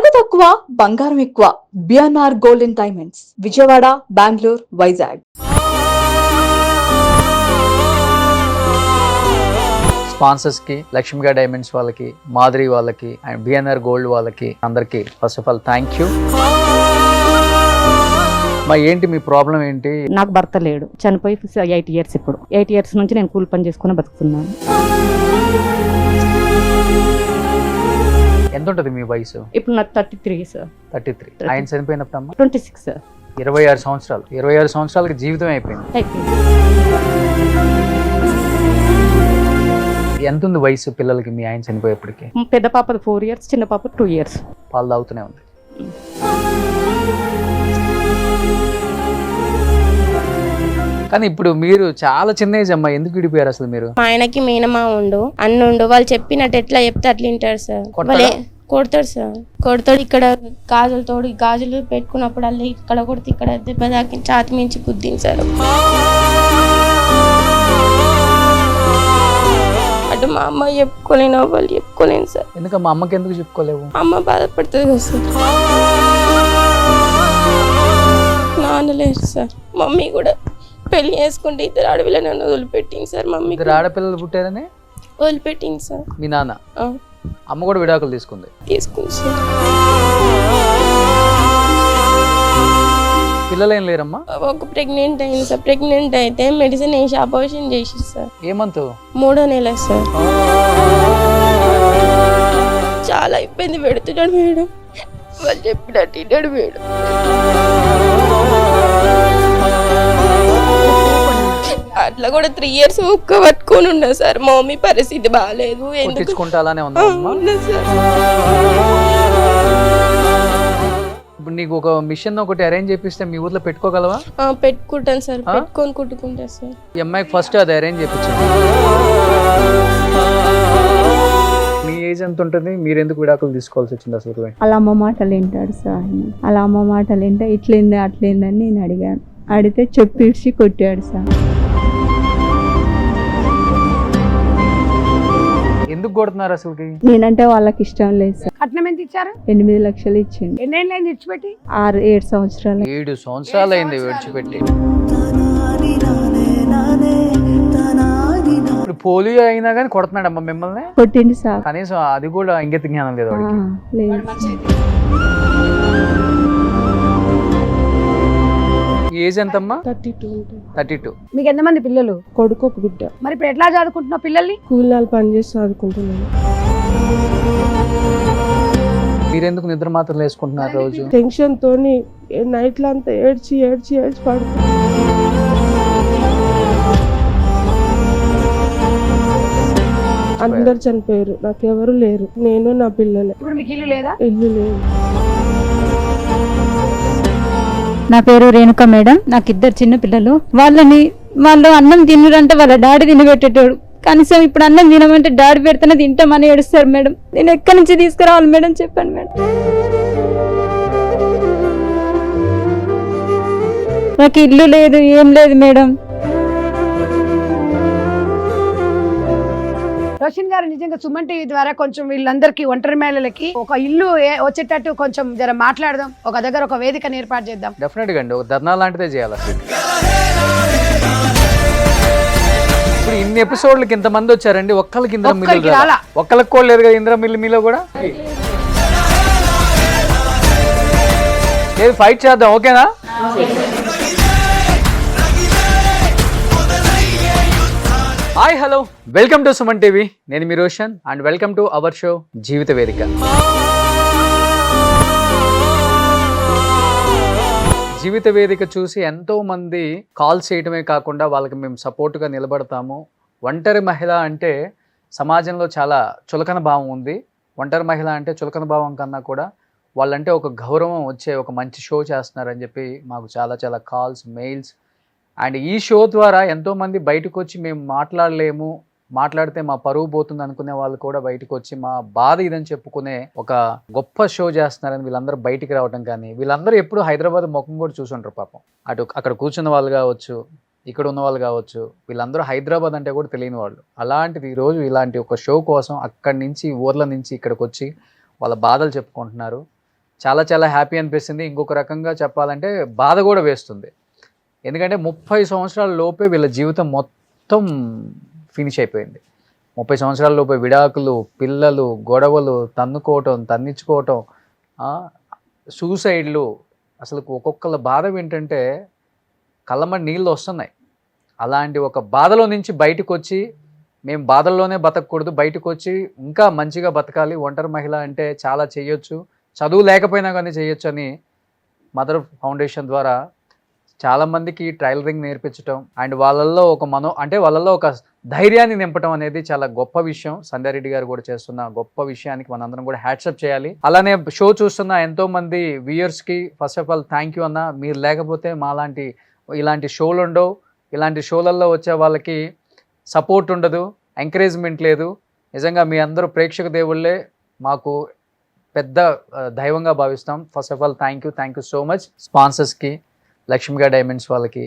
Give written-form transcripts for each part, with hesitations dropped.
నగదు తక్కువ బంగారం ఎక్కువ. BNR golden diamonds, Vijayawada, Bengaluru, Vizag. Sponsors కి, లక్ష్మిగా డైమండ్స్ వాళ్ళకి, మాధురి వాళ్ళకి అండ్ బిఎన్ఆర్ గోల్డ్ వాళ్ళకి అందరికి first of all thank you. ఏంటి మీ ప్రాబ్లం ఏంటి? నాకు భర్త లేడు, చనిపోయి 8 years. ఇప్పుడు 8 years నుంచి నేను కూలి పని చేసుకుని బతుకుతున్నాను. ఎంత ఉంటుంది మీ వయసు? ఇప్పుడు నాకు 33 సార్. 33. ఆయన చనిపోయినప్పుడు అమ్మ 26 సార్. 26 సంవత్సరాలు. 26 సంవత్సరాలకి జీవితం అయిపోయింది. ఎంత ఉంది వయసు పిల్లలకి మీ ఆయన చనిపోయేప్పటికి? పెద్ద పాపది 4 years, చిన్న పాప 2 years. పాలు తాగుతూనే ఉంది. కానీ ఇప్పుడు మీరు చాలా చిన్న ఏజ్ అమ్మా, ఎందుకు విడిపోయారు అసలు మీరు? మా ఆయనకి మేనమా ఉండు, అన్నుండు, వాళ్ళు చెప్పినట్టు ఎట్లా చెప్తే అట్లా వింటారు సార్. కొడతాడు సార్, కొడతాడు. ఇక్కడ గాజులు పెట్టుకున్నప్పుడు అల్లి ఇక్కడ కొడితే ఇక్కడ దెబ్బ తాకి ఛాతి మించి గుద్దింది సార్. అటు మా అమ్మ చెప్పుకోలేను, వాళ్ళు చెప్పుకోలేను సార్. ఎందుకు మా అమ్మకి ఎందుకు చెప్పుకోలేవు? అమ్మ బాధపడుతుంది కదా సార్. నాన్న లేరు సార్, మమ్మీ కూడా పెళ్లి చేసుకుంటే 2 ఆడపిల్లని నన్ను వదిలిపెట్టింది సార్. మమ్మీ 2 ఆడపిల్లలు పుట్టారని వదిలిపెట్టింది సార్. మీ నాన్న? అమ్మ కూడా విడాకులు తీసుకుంది సార్. పిల్లలు ఏం లేరమ్మా? ఒక ప్రెగ్నెంట్ అయింది సార్. ప్రెగ్నెంట్ అయితే మెడిసిన్ వేసి ఆపరేషన్ చేసి సార్. ఏమంతు? 3వ నెల సార్. చాలా ఇబ్బంది పెడుతున్నాడు మేడం, వాళ్ళు చెప్పినట్టు విన్నాడు మేడం. అట్లా కూడా 3 years ఒక్క పట్టుకొని ఉన్నా సార్. మా మమ్మీ పరిస్థితి బాగాలేదు, ఇప్పుడు నీకు ఒక మిషన్ ఒకటి అరేంజ్ చేపిస్తే మీ ఊర్లో పెట్టుకోగలవా? పెట్టుకుంటాను సార్, పెట్టుకొని కుట్టుకుంటా సార్. ఈ అమ్మాయికి ఫస్ట్ అది అరేంజ్ చేయించండి. మీ ఏజ్ ఎంత ఉంటుంది? మీరు ఎందుకు విడాకులు తీసుకోవాల్సి వచ్చింది అసలు? అలా అమ్మ మాటలు వింటాడు సార్. అలా అమ్మ మాటలు వింటా ఇట్లేంది అట్లేందని నేను అడిగాను. అడిగితే చెప్పిడిచి కొట్టాడు సార్. ఎందుకు కొడుతున్నారు అసలు? నేనంటే వాళ్ళకి ఇష్టం లేదు సార్. కట్నం ఎంత ఇచ్చారు? 8 లక్షలు ఇచ్చింది. ఎన్నేళ్ళు అయింది విడిచిపెట్టి? 6-7 సంవత్సరాలు. 7 సంవత్సరాలు అయింది విడిచిపెట్టి. ఇప్పుడు పోలియో అయినా కానీ కొడుతున్నాడు అమ్మ మిమ్మల్ని? కొట్టింది సార్. కనీసం అది కూడా ఇంగిత జ్ఞానం లేదు వాడికి. ఏజ్ ఎంతమ్మా? 32. మీకు ఎంతమంది పిల్లలు? కొడుకు, ఒక బిడ్డ. మరి ఇప్పుడు ఎట్లా చదువుకుంటున్నావు పిల్లల్ని? కూలీలు పని చేసి చదువుకుంటున్నాను. మీరెందుకు నిద్ర మాత్రం వేసుకుంటున్నారు రోజు? టెన్షన్ తోని నైట్ అంతా ఏడ్చి పడుతుంది. అందరు చనిపోయారు, నాకెవరు లేరు, నేను నా పిల్లలే. ఇప్పుడు మీకు ఇల్లు లేదా? ఇల్లు లేదు. నా పేరు రేణుక మేడం. నాకు 2 చిన్న పిల్లలు. వాళ్ళు అన్నం తినరంటే వాళ్ళ డాడీ తినబెట్టేటోడు. కనీసం ఇప్పుడు అన్నం తినమంటే డాడీ పెడితేనే తింటామని ఏడుస్తారు మేడం. నేను ఎక్కడి నుంచి తీసుకురావాలి మేడం చెప్పండి మేడం. నాకు ఇల్లు లేదు, ఏం లేదు మేడం. రోషన్ గారు, నిజంగా సుమన్ టీవీ ద్వారా కొంచెం వీళ్ళందరికీ, ఒంటరి మహిళలకి ఒక ఇల్లు వచ్చేటట్టు కొంచెం జర మాట్లాడదాం. ఒక దగ్గర ఒక వేదికను ఏర్పాటు చేద్దాం. డెఫినెట్ గా అండి, ఒక ధర్నా లాంటిదే చేయాలి అసలు. ఇప్పుడు ఇన్ని ఎపిసోడ్లకి ఇంతమంది వచ్చారండి, ఒక్కరికి ఇంద్ర మిల్లు, ఒక్కరికి కూడా లేదు కదా ఇంద్ర మిల్లు మీలో కూడా. లేదు, ఫైట్ చేద్దాం, ఓకేనా? Hi, hello, welcome to Suman TV. నేను మీ Roshan and welcome to our show Jeevitha Vedika. Jeevitha వేదిక చూసి ఎంతో మంది కాల్స్ చేయడమే కాకుండా వాళ్ళకి మేము సపోర్ట్గా నిలబడతాము. ఒంటరి మహిళ అంటే సమాజంలో చాలా చులకన భావం ఉంది. ఒంటరి మహిళ అంటే చులకన భావం కన్నా కూడా వాళ్ళంటే ఒక గౌరవం వచ్చే ఒక మంచి షో చేస్తున్నారని చెప్పి మాకు చాలా చాలా కాల్స్, మెయిల్స్. అండ్ ఈ షో ద్వారా ఎంతోమంది బయటకు వచ్చి మేము మాట్లాడలేము, మాట్లాడితే మా పరువు పోతుంది అనుకునే వాళ్ళు కూడా బయటకు వచ్చి మా బాధ ఇదని చెప్పుకునే ఒక గొప్ప షో చేస్తున్నారని వీళ్ళందరూ బయటికి రావడం. కానీ వీళ్ళందరూ ఎప్పుడు హైదరాబాద్ ముఖం కూడా చూసుంటారు పాపం. అక్కడ కూర్చున్న వాళ్ళు కావచ్చు, ఇక్కడ ఉన్న వాళ్ళు కావచ్చు, వీళ్ళందరూ హైదరాబాద్ అంటే కూడా తెలియని వాళ్ళు. అలాంటిది ఈరోజు ఇలాంటి ఒక షో కోసం అక్కడి నుంచి ఊర్ల నుంచి ఇక్కడికి వచ్చి వాళ్ళ బాధలు చెప్పుకుంటున్నారు. చాలా చాలా హ్యాపీ అనిపిస్తుంది. ఇంకొక రకంగా చెప్పాలంటే బాధ కూడా వేస్తుంది. ఎందుకంటే 30 సంవత్సరాల లోపే వీళ్ళ జీవితం మొత్తం ఫినిష్ అయిపోయింది. 30 సంవత్సరాల లోపే విడాకులు, పిల్లలు, గొడవలు, తన్నుకోవటం, తన్నించుకోవటం, సూసైడ్లు. అసలు ఒక్కొక్కళ్ళ బాధ ఏంటంటే కళ్ళమ్మడి నీళ్ళు వస్తున్నాయి. అలాంటి ఒక బాధలో నుంచి బయటకు వచ్చి మేము బాధల్లోనే బతకూడదు, బయటకు వచ్చి ఇంకా మంచిగా బతకాలి, ఒంటరి మహిళ అంటే చాలా చేయొచ్చు, చదువు లేకపోయినా కానీ చేయొచ్చు అని మదర్ ఫౌండేషన్ ద్వారా చాలామందికి టైలరింగ్ నేర్పించడం అండ్ వాళ్ళల్లో ఒక వాళ్ళల్లో ఒక ధైర్యాన్ని నింపడం అనేది చాలా గొప్ప విషయం. సంధ్యారెడ్డి గారు కూడా చేస్తున్న గొప్ప విషయానికి మనందరం కూడా హ్యాట్సప్ చేయాలి. అలానే షో చూస్తున్న ఎంతో మంది వ్యూయర్స్కి first of all thank you అన్న. మీరు లేకపోతే మాలాంటి ఇలాంటి షోలు ఉండవు, ఇలాంటి షోలలో వచ్చే వాళ్ళకి సపోర్ట్ ఉండదు, ఎంకరేజ్మెంట్ లేదు. నిజంగా మీ అందరూ ప్రేక్షక దేవుళ్ళే, మాకు పెద్ద దైవంగా భావిస్తాం. First of all thank you so much. స్పాన్సర్స్కి, లక్ష్మిగా డైమండ్స్ వాళ్ళకి,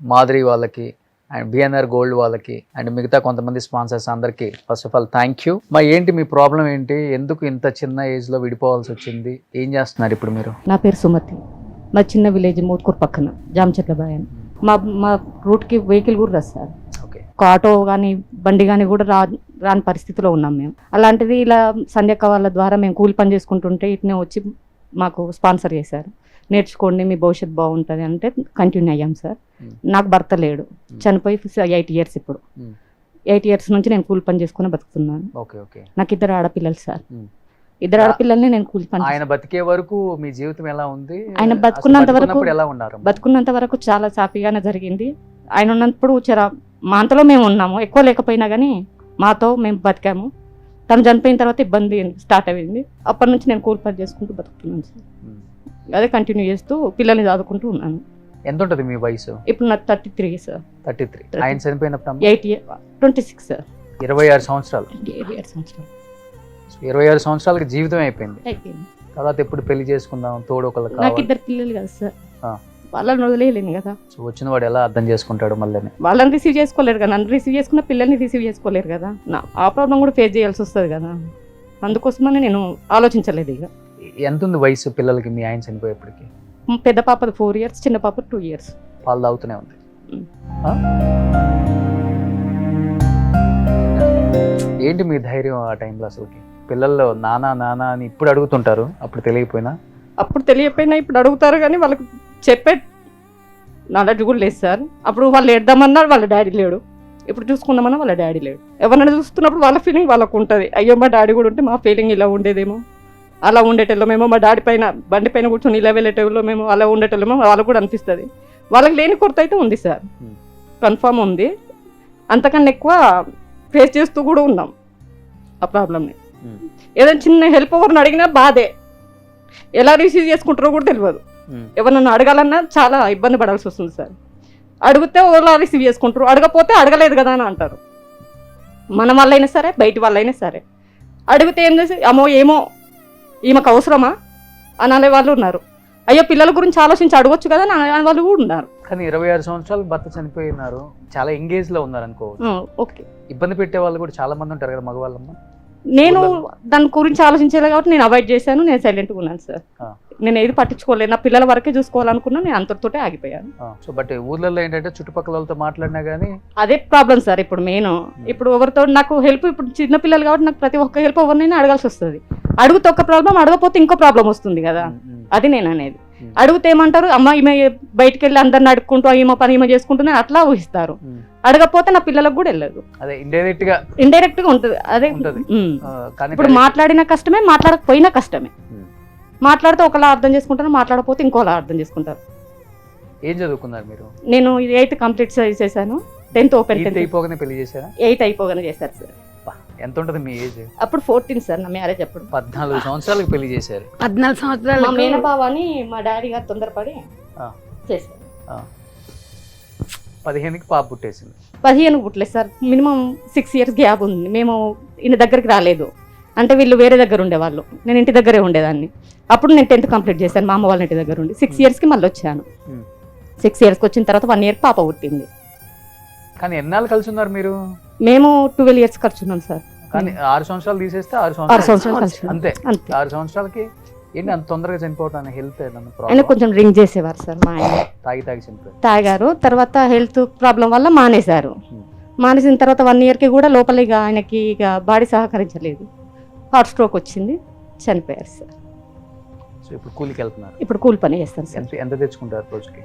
మాధురి వాళ్ళకి అండ్ బిఎన్ఆర్ గోల్డ్ వాళ్ళకి అండ్ మిగతా కొంతమంది స్పాన్సర్స్ అందరికీ first of all thank you. ఏంటి మీ ప్రాబ్లం ఏంటి? ఎందుకు ఇంత చిన్న ఏజ్లో విడిపోవాల్సి వచ్చింది? ఏం చేస్తున్నారు ఇప్పుడు మీరు? నా పేరు సుమతి. మా చిన్న విలేజ్ మోత్కూరు పక్కన జామచెట్ల బాయ్ అని. మా రూట్కి వెహికల్ కూడా రాదు సార్. ఓకే. ఒక ఆటో కానీ బండి కానీ కూడా రాని పరిస్థితిలో ఉన్నాం మేము. అలాంటిది ఇలా సంధ్యక్క వాళ్ళ ద్వారా మేము కూలి పని చేసుకుంటుంటే ఇట్నే వచ్చి మాకు స్పాన్సర్ చేశారు. నేర్చుకోండి, మీ భవిష్యత్తు బాగుంటుంది అంటే కంటిన్యూ అయ్యాం సార్. నాకు భర్త లేడు, చనిపోయి 8 years ఇప్పుడు. 8 years నుంచి నేను కూలి పని చేసుకుని బతుకుతున్నాను. నాకు 2 ఆడపిల్లలు సార్. 2 ఆడపిల్లల్ని నేను కూలి పని. ఆయన బతికే వరకు మీ జీవితం ఎలా ఉంది? ఆయన బతుకున్నంత వరకు చాలా సాఫీగానే జరిగింది. ఆయన ఉన్నప్పుడు మా అంతలో మేము ఉన్నాము, ఎక్కువ లేకపోయినా కానీ మాతో మేము బతికాము. తను చనిపోయిన తర్వాత ఇబ్బంది స్టార్ట్ అయింది. అప్పటి నుంచి నేను కూలి పని చేసుకుంటూ బతుకుతున్నాను సార్. అదే కంటిన్యూ చేస్తూ పిల్లల్ని చదువుకుంటూ ఉన్నాను. ఎంత ఉంటుంది మీ వయసు? ఇప్పుడు నాకు 33 సార్. 33. ఆయన చనిపోయినప్పుడు 26 సార్. 26 సంవత్సరాలు. 26 సంవత్సరాలు. 26 సంవత్సరాలకి జీవితం అయిపోయింది. తర్వాత ఎప్పుడు పెళ్లి చేసుకుందాం, తోడు ఒకళ్ళు కావాలి. నాకు 2 పిల్లలు కదా సార్, వాళ్ళని వదిలేయలేను కదా. సో వచ్చిన వాడు ఎలా అర్థం చేసుకుంటాడు? మళ్ళీ వాళ్ళని రిసీవ్ చేసుకోలేరు కదా, నన్ను రిసీవ్ చేసుకున్న పిల్లల్ని రిసీవ్ చేసుకోలేరు కదా. ఆ ప్రాబ్లం కూడా ఫేస్ చేయాల్సి వస్తుంది కదా. అందుకోసమని నేను ఆలోచించలేదు. ఇక ఎంత ఉంది వయసు పిల్లలకి మీ ఆయన చనిపోయేప్పటికి? పెద్ద పాపది 4 years, చిన్న పాప 2 years. పాలు తాగుతూనే ఉంది. ఏంటి మీ ధైర్యం ఆ టైంలో? అసలుకి పిల్లల్లో నానా నానా అని ఇప్పుడు అడుగుతుంటారు, అప్పుడు తెలియకపోయినా ఇప్పుడు అడుగుతారు, కానీ వాళ్ళకి చెప్పే నాలెడ్జ్ కూడా లేదు సార్. అప్పుడు వాళ్ళు ఏడదామన్నా వాళ్ళ డాడీ లేడు, ఇప్పుడు చూసుకుందామన్నా వాళ్ళ డాడీ లేడు. ఎవరైనా చూస్తున్నప్పుడు వాళ్ళ ఫీలింగ్ వాళ్ళకు ఉంటుంది, అయ్యో మా డాడీ కూడా ఉంటే మా ఫీలింగ్ ఇలా ఉండేదేమో, అలా ఉండేటోళ్ళమేమో, మా డాడీ పైన బండి పైన కూర్చొని ఇలా వెళ్ళేటోళ్ళమేమో, అలా ఉండేటోళ్ళమో వాళ్ళకు కూడా అనిపిస్తుంది. వాళ్ళకి లేని కొరత అయితే ఉంది సార్, కన్ఫామ్ ఉంది. అంతకన్నా ఎక్కువ ఫేస్ చేస్తూ కూడా ఉన్నాం ఆ ప్రాబ్లమ్ని. ఏదైనా చిన్న హెల్ప్ ఎవరిని అడిగినా బాధే, ఎలా రిసీవ్ చేసుకుంటారో కూడా తెలియదు. ఎవరినైనా అడగాలన్నా చాలా ఇబ్బంది పడాల్సి వస్తుంది సార్. అడిగితే ఓలా రిసీవ్ చేసుకుంటారు, అడగపోతే అడగలేదు కదా అని అంటారు. మన వాళ్ళైనా సరే, బయట వాళ్ళైనా సరే. అడిగితే ఏం చేసి ఏమో ఈమెకు అవసరమా అని అనే వాళ్ళు ఉన్నారు. అయ్యో పిల్లల గురించి ఆలోచించి అడగొచ్చు కదా అని వాళ్ళు కూడా ఉన్నారు. కానీ 26 సంవత్సరాలకు భర్త చనిపోయినారు, చాలా ఎంగేజ్ లో ఉన్నారు అనుకో. ఓకే, ఇబ్బంది పెట్టే వాళ్ళు కూడా చాలా మంది ఉంటారు కదా మగవాళ్ళమ్మ. నేను దాని గురించి ఆలోచించలేదు కాబట్టి నేను అవాయిడ్ చేశాను, నేను సైలెంట్గా ఉన్నాను సార్. నేను ఏది పట్టించుకోలేదు, నా పిల్లల వరకే చూసుకోవాలనుకున్నా, నేను అంతటితోటే ఆగిపోయాను. సో బట్ ఊర్లలో ఏంటంటే చుట్టుపక్కల వాళ్ళతో మాట్లాడినా కానీ అదే ప్రాబ్లం సార్. ఇప్పుడు మెయిన్ ఇప్పుడు ఎవరితో నాకు హెల్ప్, ఇప్పుడు చిన్న పిల్లలు కాబట్టి నాకు ప్రతి ఒక్క హెల్ప్ ఎవరినైనా అడగాల్సి వస్తుంది. అడిగితే ఒక ప్రాబ్లం, అడగపోతే ఇంకో ప్రాబ్లం వస్తుంది కదా. అది నేను అనేది. అడిగితే ఏమంటారు, అమ్మ ఈమె బయటకు వెళ్ళి అందరిని అడుక్కుంటూ ఈమె పని ఈమె చేసుకుంటూనే అట్లా ఊహిస్తారు. అడగపోతే నా పిల్లలకు కూడా వెళ్ళదు, అదే ఇండైరెక్ట్ గా ఉంటుంది. అదే ఉంటది. ఇప్పుడు మాట్లాడిన కష్టమే, మాట్లాడకపోయినా కష్టమే. మాట్లాడితే ఒకలా అర్థం చేసుకుంటారు, మాట్లాడకపోతే ఇంకోలా అర్థం చేసుకుంటారు. ఏం చదువుకున్నారు మీరు? నేను 8th కంప్లీట్ చేశాను, 10th ఓపెన్. 8th అయిపోగానే పెళ్లి చేశారా? 8th అయిపోగానే చేశారు సార్. ఎంత ఉంటుంది మీ ఏజ్? అప్పుడు 14 సార్ నా మ్యారేజ్. అప్పుడు 14 సంవత్సరాలకు పెళ్లి చేశారు. 14 సంవత్సరాలు మా మేనబావ అని మా డాడీ గారు తొందరపడి చేశారు. 15కి పాప పుట్టేసింది. 15 పుట్టలేదు సార్, మినిమం 6 years గ్యాప్ ఉంది. మేము ఈయన దగ్గరికి రాలేదు, అంటే వీళ్ళు వేరే దగ్గర ఉండేవాళ్ళు, నేను ఇంటి దగ్గరే ఉండేదాన్ని. అప్పుడు నేను 10th కంప్లీట్ చేశాను మా అమ్మ వాళ్ళ ఇంటి దగ్గర ఉండి. 6 yearsకి మళ్ళీ వచ్చాను. 6 yearsకి వచ్చిన తర్వాత 1 year పాప పుట్టింది. కానీ ఎన్నాళ్ళు కలిసి ఉన్నారు మీరు? మేము 12 years ఖర్చున్నాం సార్. కానీ 6 సంవత్సరాలు తీసేస్తే 6 సంవత్సరాలు అంతే. 6 సంవత్సరాలకి ఏంటి అంత తొందరగా చనిపోవటానికి హెల్త్ ఏదన్నా ఆయన ప్రాబ్లం కొంచెం డ్రింక్ చేసేవారు సార్ మా ఆయన. తాగి చనిపోయారు. తాగారు, తర్వాత హెల్త్ ప్రాబ్లం వల్ల మానేశారు. మానేసిన తర్వాత 1 yearకి కూడా లోపల ఇక ఆయనకి ఇక బాడీ సహకరించలేదు, హార్ట్ స్ట్రోక్ వచ్చింది, చనిపోయారు సార్. సో ఇప్పుడు కూలికి వెళ్తున్నారు. ఇప్పుడు కూలి పని చేస్తాను సార్. ఎంత తెచ్చుకుంటారు రోజుకి?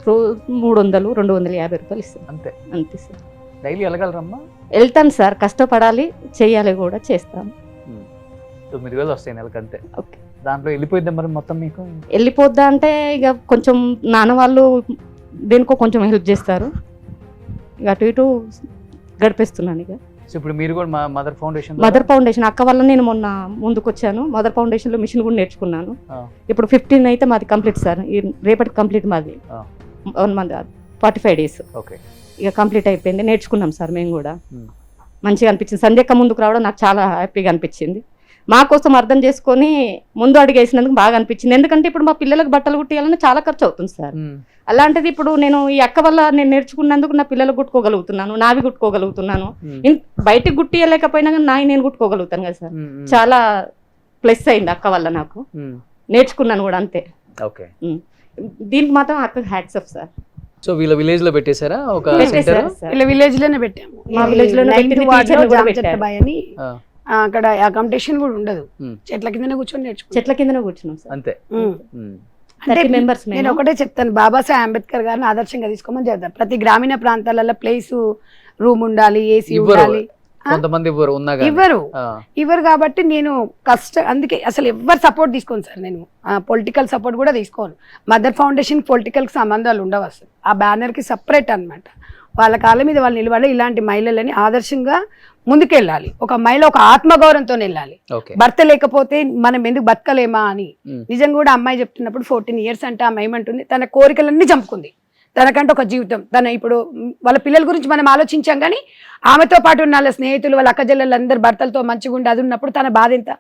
300 250 రూపాయలు ఇస్తాను అంతే. అంతే సార్. డైలీ వెళ్ళగలరమ్మా? వెళ్తాను సార్, కష్టపడాలి, చెయ్యాలి కూడా, చేస్తాను. 9,000 వస్తాయి నెలకి అంతే. ఓకే. దాంట్లో వెళ్ళిపోయిద్దాం మరి మొత్తం మీకు? వెళ్ళిపోద్దా అంటే ఇక కొంచెం నాన్న వాళ్ళు దేనికో కొంచెం హెల్ప్ చేస్తారు, ఇక అటు ఇటు గడిపేస్తున్నాను. ఇక సో ఇప్పుడు మీరు కూడా మదర్ ఫౌండేషన్ అక్క వల్ల నేను మొన్న ముందుకు వచ్చాను. మదర్ ఫౌండేషన్లో మిషన్ కూడా నేర్చుకున్నాను. ఆ. ఇప్పుడు 15 అయితే మాది కంప్లీట్ సార్, రేపటి కంప్లీట్ మాది. ఆ. 1 month 45 days ఓకే. ఇక కంప్లీట్ అయిపోయింది, నేర్చుకున్నాం సార్ మేము కూడా. Hmm. మంచిగా అనిపించింది. సంధ్యక్క ముందుకు రావడం నాకు చాలా హ్యాపీగా అనిపించింది. మా కోసం అర్థం చేసుకొని ముందు అడిగేసినందుకు బాగా అనిపించింది. ఎందుకంటే ఇప్పుడు మా పిల్లలకు బట్టలు కుట్టియాలని చాలా ఖర్చు అవుతుంది సార్. అలాంటిది ఇప్పుడు నేను ఈ అక్క వల్ల నేను నేర్చుకున్నందుకు నా పిల్లలు కుట్టుకోగలుగుతున్నాను, నావి కుట్టుకోగలుగుతున్నాను. బయటికి గుట్టియలేకపోయినా కానీ నాయి నేను కుట్టుకోగలుగుతాను కదా సార్. చాలా ప్లస్ అయింది అక్క వల్ల, నాకు నేర్చుకున్నాను కూడా అంతే. ఓకే. దీనికి మాత్రం అక్క హ్యాట్స్ ఆఫ్ సార్. సో వీళ్ళ విలేజ్ లో పెట్టేశారా ఒక పెట్టేశారు సార్. ఇలా విలేజ్ లోనే పెట్టాము. మా village లోనే పెట్టింది, teacher ని కూడా పెట్టారు. బాయ్ అని అక్కడ ఆ కాంపిటీషన్ కూడా ఉండదు, చెట్ల కిందనే కూర్చొని నేర్చుకో. చెట్ల కిందనే కూర్చున్నాం సార్. అంతే. అంటే 30 members నేను ఒకటే చెప్తాను, బాబాసాహెబ్ అంబేద్కర్ గారిని ఆదర్శంగా తీసుకోమని చెప్తాను. ప్రతి గ్రామీణ ప్రాంతాలలో ప్లేస్, రూమ్ ఉండాలి, ఏసీ ఉండాలి. కొంతమంది ఇవ్వరు కాబట్టి నేను అందుకే అసలు ఎవరు సపోర్ట్ తీసుకోను సార్. నేను పొలిటికల్ సపోర్ట్ కూడా తీసుకోను. మదర్ ఫౌండేషన్ పొలిటికల్ సంబంధాలు ఉండవు అసలు. ఆ బ్యానర్ కి సపరేట్ అన్నమాట. వాళ్ళ కాళ్ళ మీద వాళ్ళు నిలబడి ఇలాంటి మహిళలని ఆదర్శంగా ముందుకెళ్ళాలి. ఒక మహిళ ఒక ఆత్మగౌరవంతో వెళ్ళాలి. భర్త లేకపోతే మనం ఎందుకు బతకలేమా అని. నిజంగా కూడా అమ్మాయి చెప్తున్నప్పుడు 14 years అంటే ఆమె ఏమంటుంది, తన కోరికలన్నీ చంపుకుంది. తనకంటే ఒక జీవితం, తన ఇప్పుడు వాళ్ళ పిల్లల గురించి మనం ఆలోచించాం కానీ ఆమెతో పాటు ఉన్న వాళ్ళ స్నేహితులు, వాళ్ళ అక్కజల్లెలు అందరు భర్తలతో మంచిగా ఉండి అది ఉన్నప్పుడు తన బాధ ఎంత.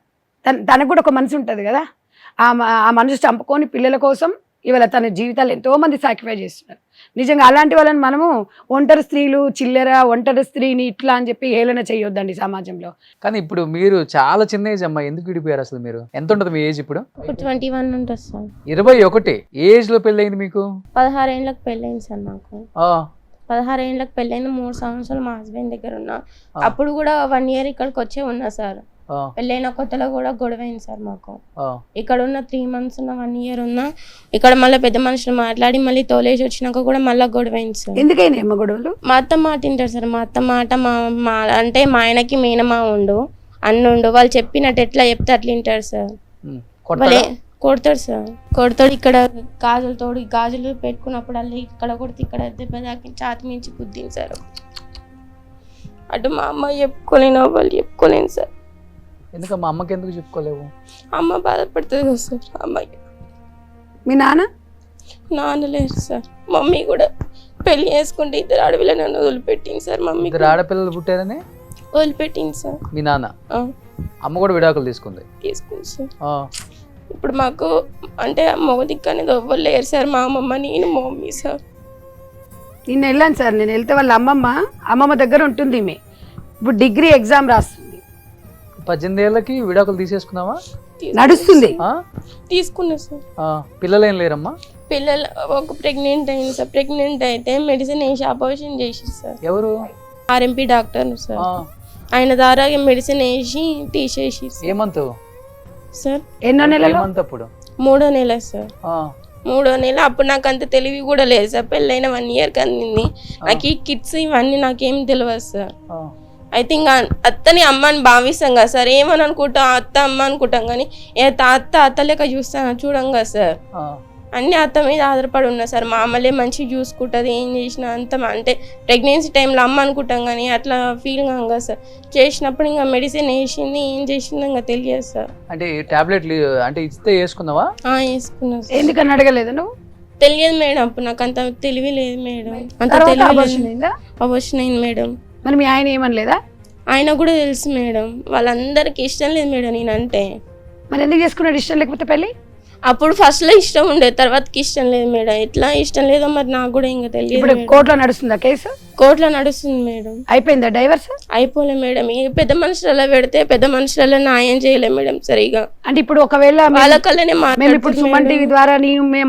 తనకు కూడా ఒక మనసు ఉంటుంది కదా, ఆ మనసు చంపుకొని పిల్లల కోసం ఇవాళ తన జీవితాలు ఎంతో మంది సాక్రిఫై చేస్తున్నారు. నిజంగా అలాంటి వాళ్ళని మనము ఒంటరి స్త్రీలు, చిల్లర ఒంటరి స్త్రీని ఇట్లా అని చెప్పి హేళన చేయొద్దండి సమాజంలో. కానీ ఇప్పుడు మీరు చాలా చిన్న ఏజ్ అమ్మా, ఎందుకు విడిపోయారు అసలు? మీరు ఎంత ఉంటుంది మీ ఏజ్ ఇప్పుడు? 21 ఉంటుంది సార్. 21 ఏజ్ లో పెళ్ళయింది మీకు? 16 ఏళ్ళకి పెళ్ళయింది సార్ నాకు. 16 ఏళ్ళకి పెళ్ళైంది. 3 సంవత్సరాలు మా హస్బెండ్ దగ్గర ఉన్నా. అప్పుడు కూడా 1 year ఇక్కడికి వచ్చే ఉన్నా సార్. పెళ్ళైన కొత్తలో కూడా గొడవైంది సార్ మాకు. ఇక్కడ ఉన్న 3 months ఉన్న 1 year ఉన్నా, ఇక్కడ మళ్ళీ పెద్ద మనుషులు మాట్లాడి మళ్ళీ తోలేసి వచ్చినాక కూడా మళ్ళీ గొడవైంది సార్. ఎందుకైనా గొడవలు? మా అత్త మాట తింటారు సార్. మా అత్త మాట మా అంటే మా ఆయనకి మేనమా ఉండు, అన్నుండు, వాళ్ళు చెప్పినట్టు ఎట్లా చెప్తే అట్లా వింటారు సార్. వాళ్ళే కొడతాడు సార్, కొడతాడు. ఇక్కడ గాజులు పెట్టుకున్నప్పుడు అల్లి ఇక్కడ కొడితే ఇక్కడ దెబ్బ తాకి ఛాతి మించి గుద్దింది సార్. అటు మా అమ్మ చెప్పుకోలేను, వాళ్ళు చెప్పుకోలేను సార్. ఎందుకు మా అమ్మకి ఎందుకు చెప్పుకోలేవు? అమ్మ బాధపడుతుంది కదా సార్. అమ్మాయి మీ నాన్న లేరు సార్. మమ్మీ కూడా పెళ్లి చేసుకుంటే 2 ఆడపిల్లలు నన్ను వదిలిపెట్టింది సార్. మమ్మీ 2 ఆడపిల్లలు పుట్టారని వదిలిపెట్టింది సార్. మీ నాన్న? అమ్మ కూడా విడాకులు తీసుకుంది సార్. ఇప్పుడు మాకు అంటే మగ దిక్కు అనేది ఎవ్వరు లేరు సార్. మా అమ్మమ్మ, నేను, మా మమ్మీ సార్. నేను వెళ్ళాను సార్. నేను వెళ్తే వాళ్ళ అమ్మమ్మ దగ్గర ఉంటుంది. ఇప్పుడు డిగ్రీ ఎగ్జామ్ రాస్తుంది. 18 ఏళ్ళకి విడాకులు తీసేసుకున్నావా? నడుస్తుంది. తీసుకున్నా సార్. పిల్లలు ఏం లేరమ్మా? పిల్లలు ఒక ప్రెగ్నెంట్ అయింది సార్. ప్రెగ్నెంట్ అయితే మెడిసిన్ వేసి అబార్షన్ చేసి సార్. ఎవరు? RMP doctor sir. ఆయన ద్వారా మెడిసిన్ వేసి తీసేసి. ఏమంత సార్? ఎన్నో నెలలు? అప్పుడు 3వ నెల సార్. 3వ నెల. అప్పుడు నాకు అంత తెలివి కూడా లేదు సార్. పెళ్ళైన 1 year కంది. నాకు ఈ కిడ్స్ ఇవన్నీ నాకేం తెలియదు సార్. అయితే ఇంకా అత్తని అమ్మ అని భావిస్తాం కదా సార్. ఏమని అనుకుంటాం, అత్త అమ్మ అనుకుంటాం కానీ అత్త లెక్క చూస్తాను చూడం కదా సార్. అన్ని అత్త మీద ఆధారపడి ఉన్నా సార్. మా అమ్మలే మంచిగా చూసుకుంటుంది, ఏం చేసినా అంత అంటే ప్రెగ్నెన్సీ టైంలో అమ్మ అనుకుంటాం కానీ అట్లా ఫీల్ కాం కదా సార్. చేసినప్పుడు ఇంకా మెడిసిన్ వేసింది, ఏం చేసిందో ఇంకా తెలియదు సార్. అంటే టాబ్లెట్లు అంటే ఇస్తే వేసుకున్నావా? వేసుకున్నా. ఎందుకని అడగలేదు నువ్వు? తెలియదు మేడం, అప్పుడు నాకు అంత తెలివి లేదు మేడం. అంత తెలివి అవర్షన్ అయింది మేడం. మరి మీ ఆయన ఏమనలేదా? ఆయన కూడా తెలుసు మేడం. వాళ్ళందరికి ఇష్టం లేదు మేడం నేనంటే. మరి ఎందుకు చేసుకున్నాడు ఇష్టం లేకపోతే పెళ్ళి? అప్పుడు ఫస్ట్ లో ఇష్టం ఉండే, తర్వాతకి ఇష్టం లేదు మేడం. ఎట్లా ఇష్టం లేదో మరి నాకు కూడా ఇంకా తెలియదు ఇప్పుడు మేడం. కోర్టులో నడుస్తుందా కేసు? కోర్టులో నడుస్తుంది మేడం. అయిపోయిందా డైవర్స్? అయిపోలే మేడం. ఈ పెద్ద మనుషులలో పెడితే పెద్ద మనుషులలో న్యాయం చేయలేం మేడం సరిగా. అంటే ఇప్పుడు ఒకవేళ వాళ్ళ కళ్ళనే మేము ఇప్పుడు సుమన్ టీవీ ద్వారా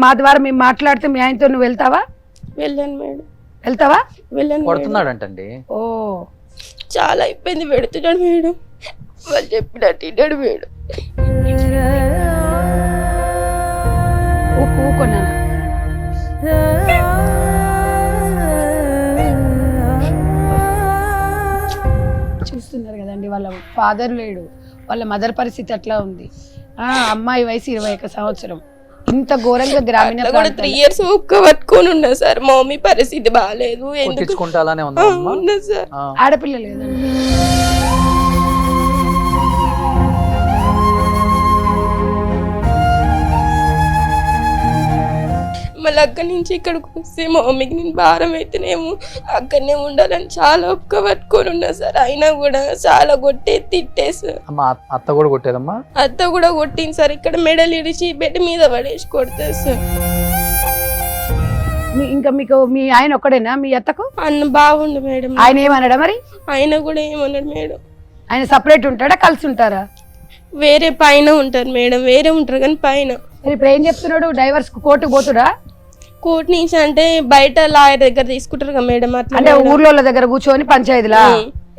మా ద్వారా మేము మాట్లాడితే మీ ఆయనతో నువ్వు వెళ్తావా? వెళ్ళాను మేడం. వెళ్తావా? వెళ్ళాను. కొడుతున్నాడంటండి. ఓ చాలా ఇబ్బంది పెడుతున్నాడు మేడం. వాళ్ళు చెప్పినట్టు విన్నాడు మేడం. ఊకున్నాను. చూస్తున్నారు కదండి, వాళ్ళ ఫాదర్ లేడు, వాళ్ళ మదర్ పరిస్థితి అట్లా ఉంది. అమ్మాయి వయసు 21 సంవత్సరం. ఇంత ఘోరంగా గ్రామీణ 3 years ఒక్క పట్టుకొని ఉన్నా సార్. మా మమ్మీ పరిస్థితి బాగాలేదు. కొట్టించుకుంటా అలానే ఉందా అమ్మ? ఉన్నా సార్. ఆడపిల్ల లేదండి. మళ్ళీ అక్కడి నుంచి ఇక్కడికి వస్తే మా మమ్మీకి నేను భారం అయితేనేమో అక్కడనే ఉండాలని చాలా ఒక్క పట్టుకొని ఉన్నా సార్. అయినా కూడా చాలా కొట్టే తిట్టే సార్. అత్త కూడా కొట్టేదమ్మా? అత్త కూడా కొట్టింది సార్. ఇక్కడ మెడలు ఇడిచి బెడ్ మీద పడేసి కొడుతుంది సార్. ఇంకా మీకు మీ ఆయన ఒక్కడేనా? మీ అత్తకు అన్న బాగుండు మేడం. ఆయన ఏమన్నాడా మరి? ఆయన కూడా ఏమన్నాడు మేడం. ఆయన సపరేట్ ఉంటాడా కలిసి ఉంటారా? వేరే పైన ఉంటారు మేడం. వేరే ఉంటారు కానీ పైన. ఇప్పుడు ఏం చెప్తున్నాడు? డైవర్స్ కోర్టుకు పోతుడా? కోర్టు నుంచి అంటే బయట లాయర్ దగ్గర తీసుకుంటారు కదా మేడం. అట్లా అంటే ఊర్లో దగ్గర కూర్చొని పంచాయతీలా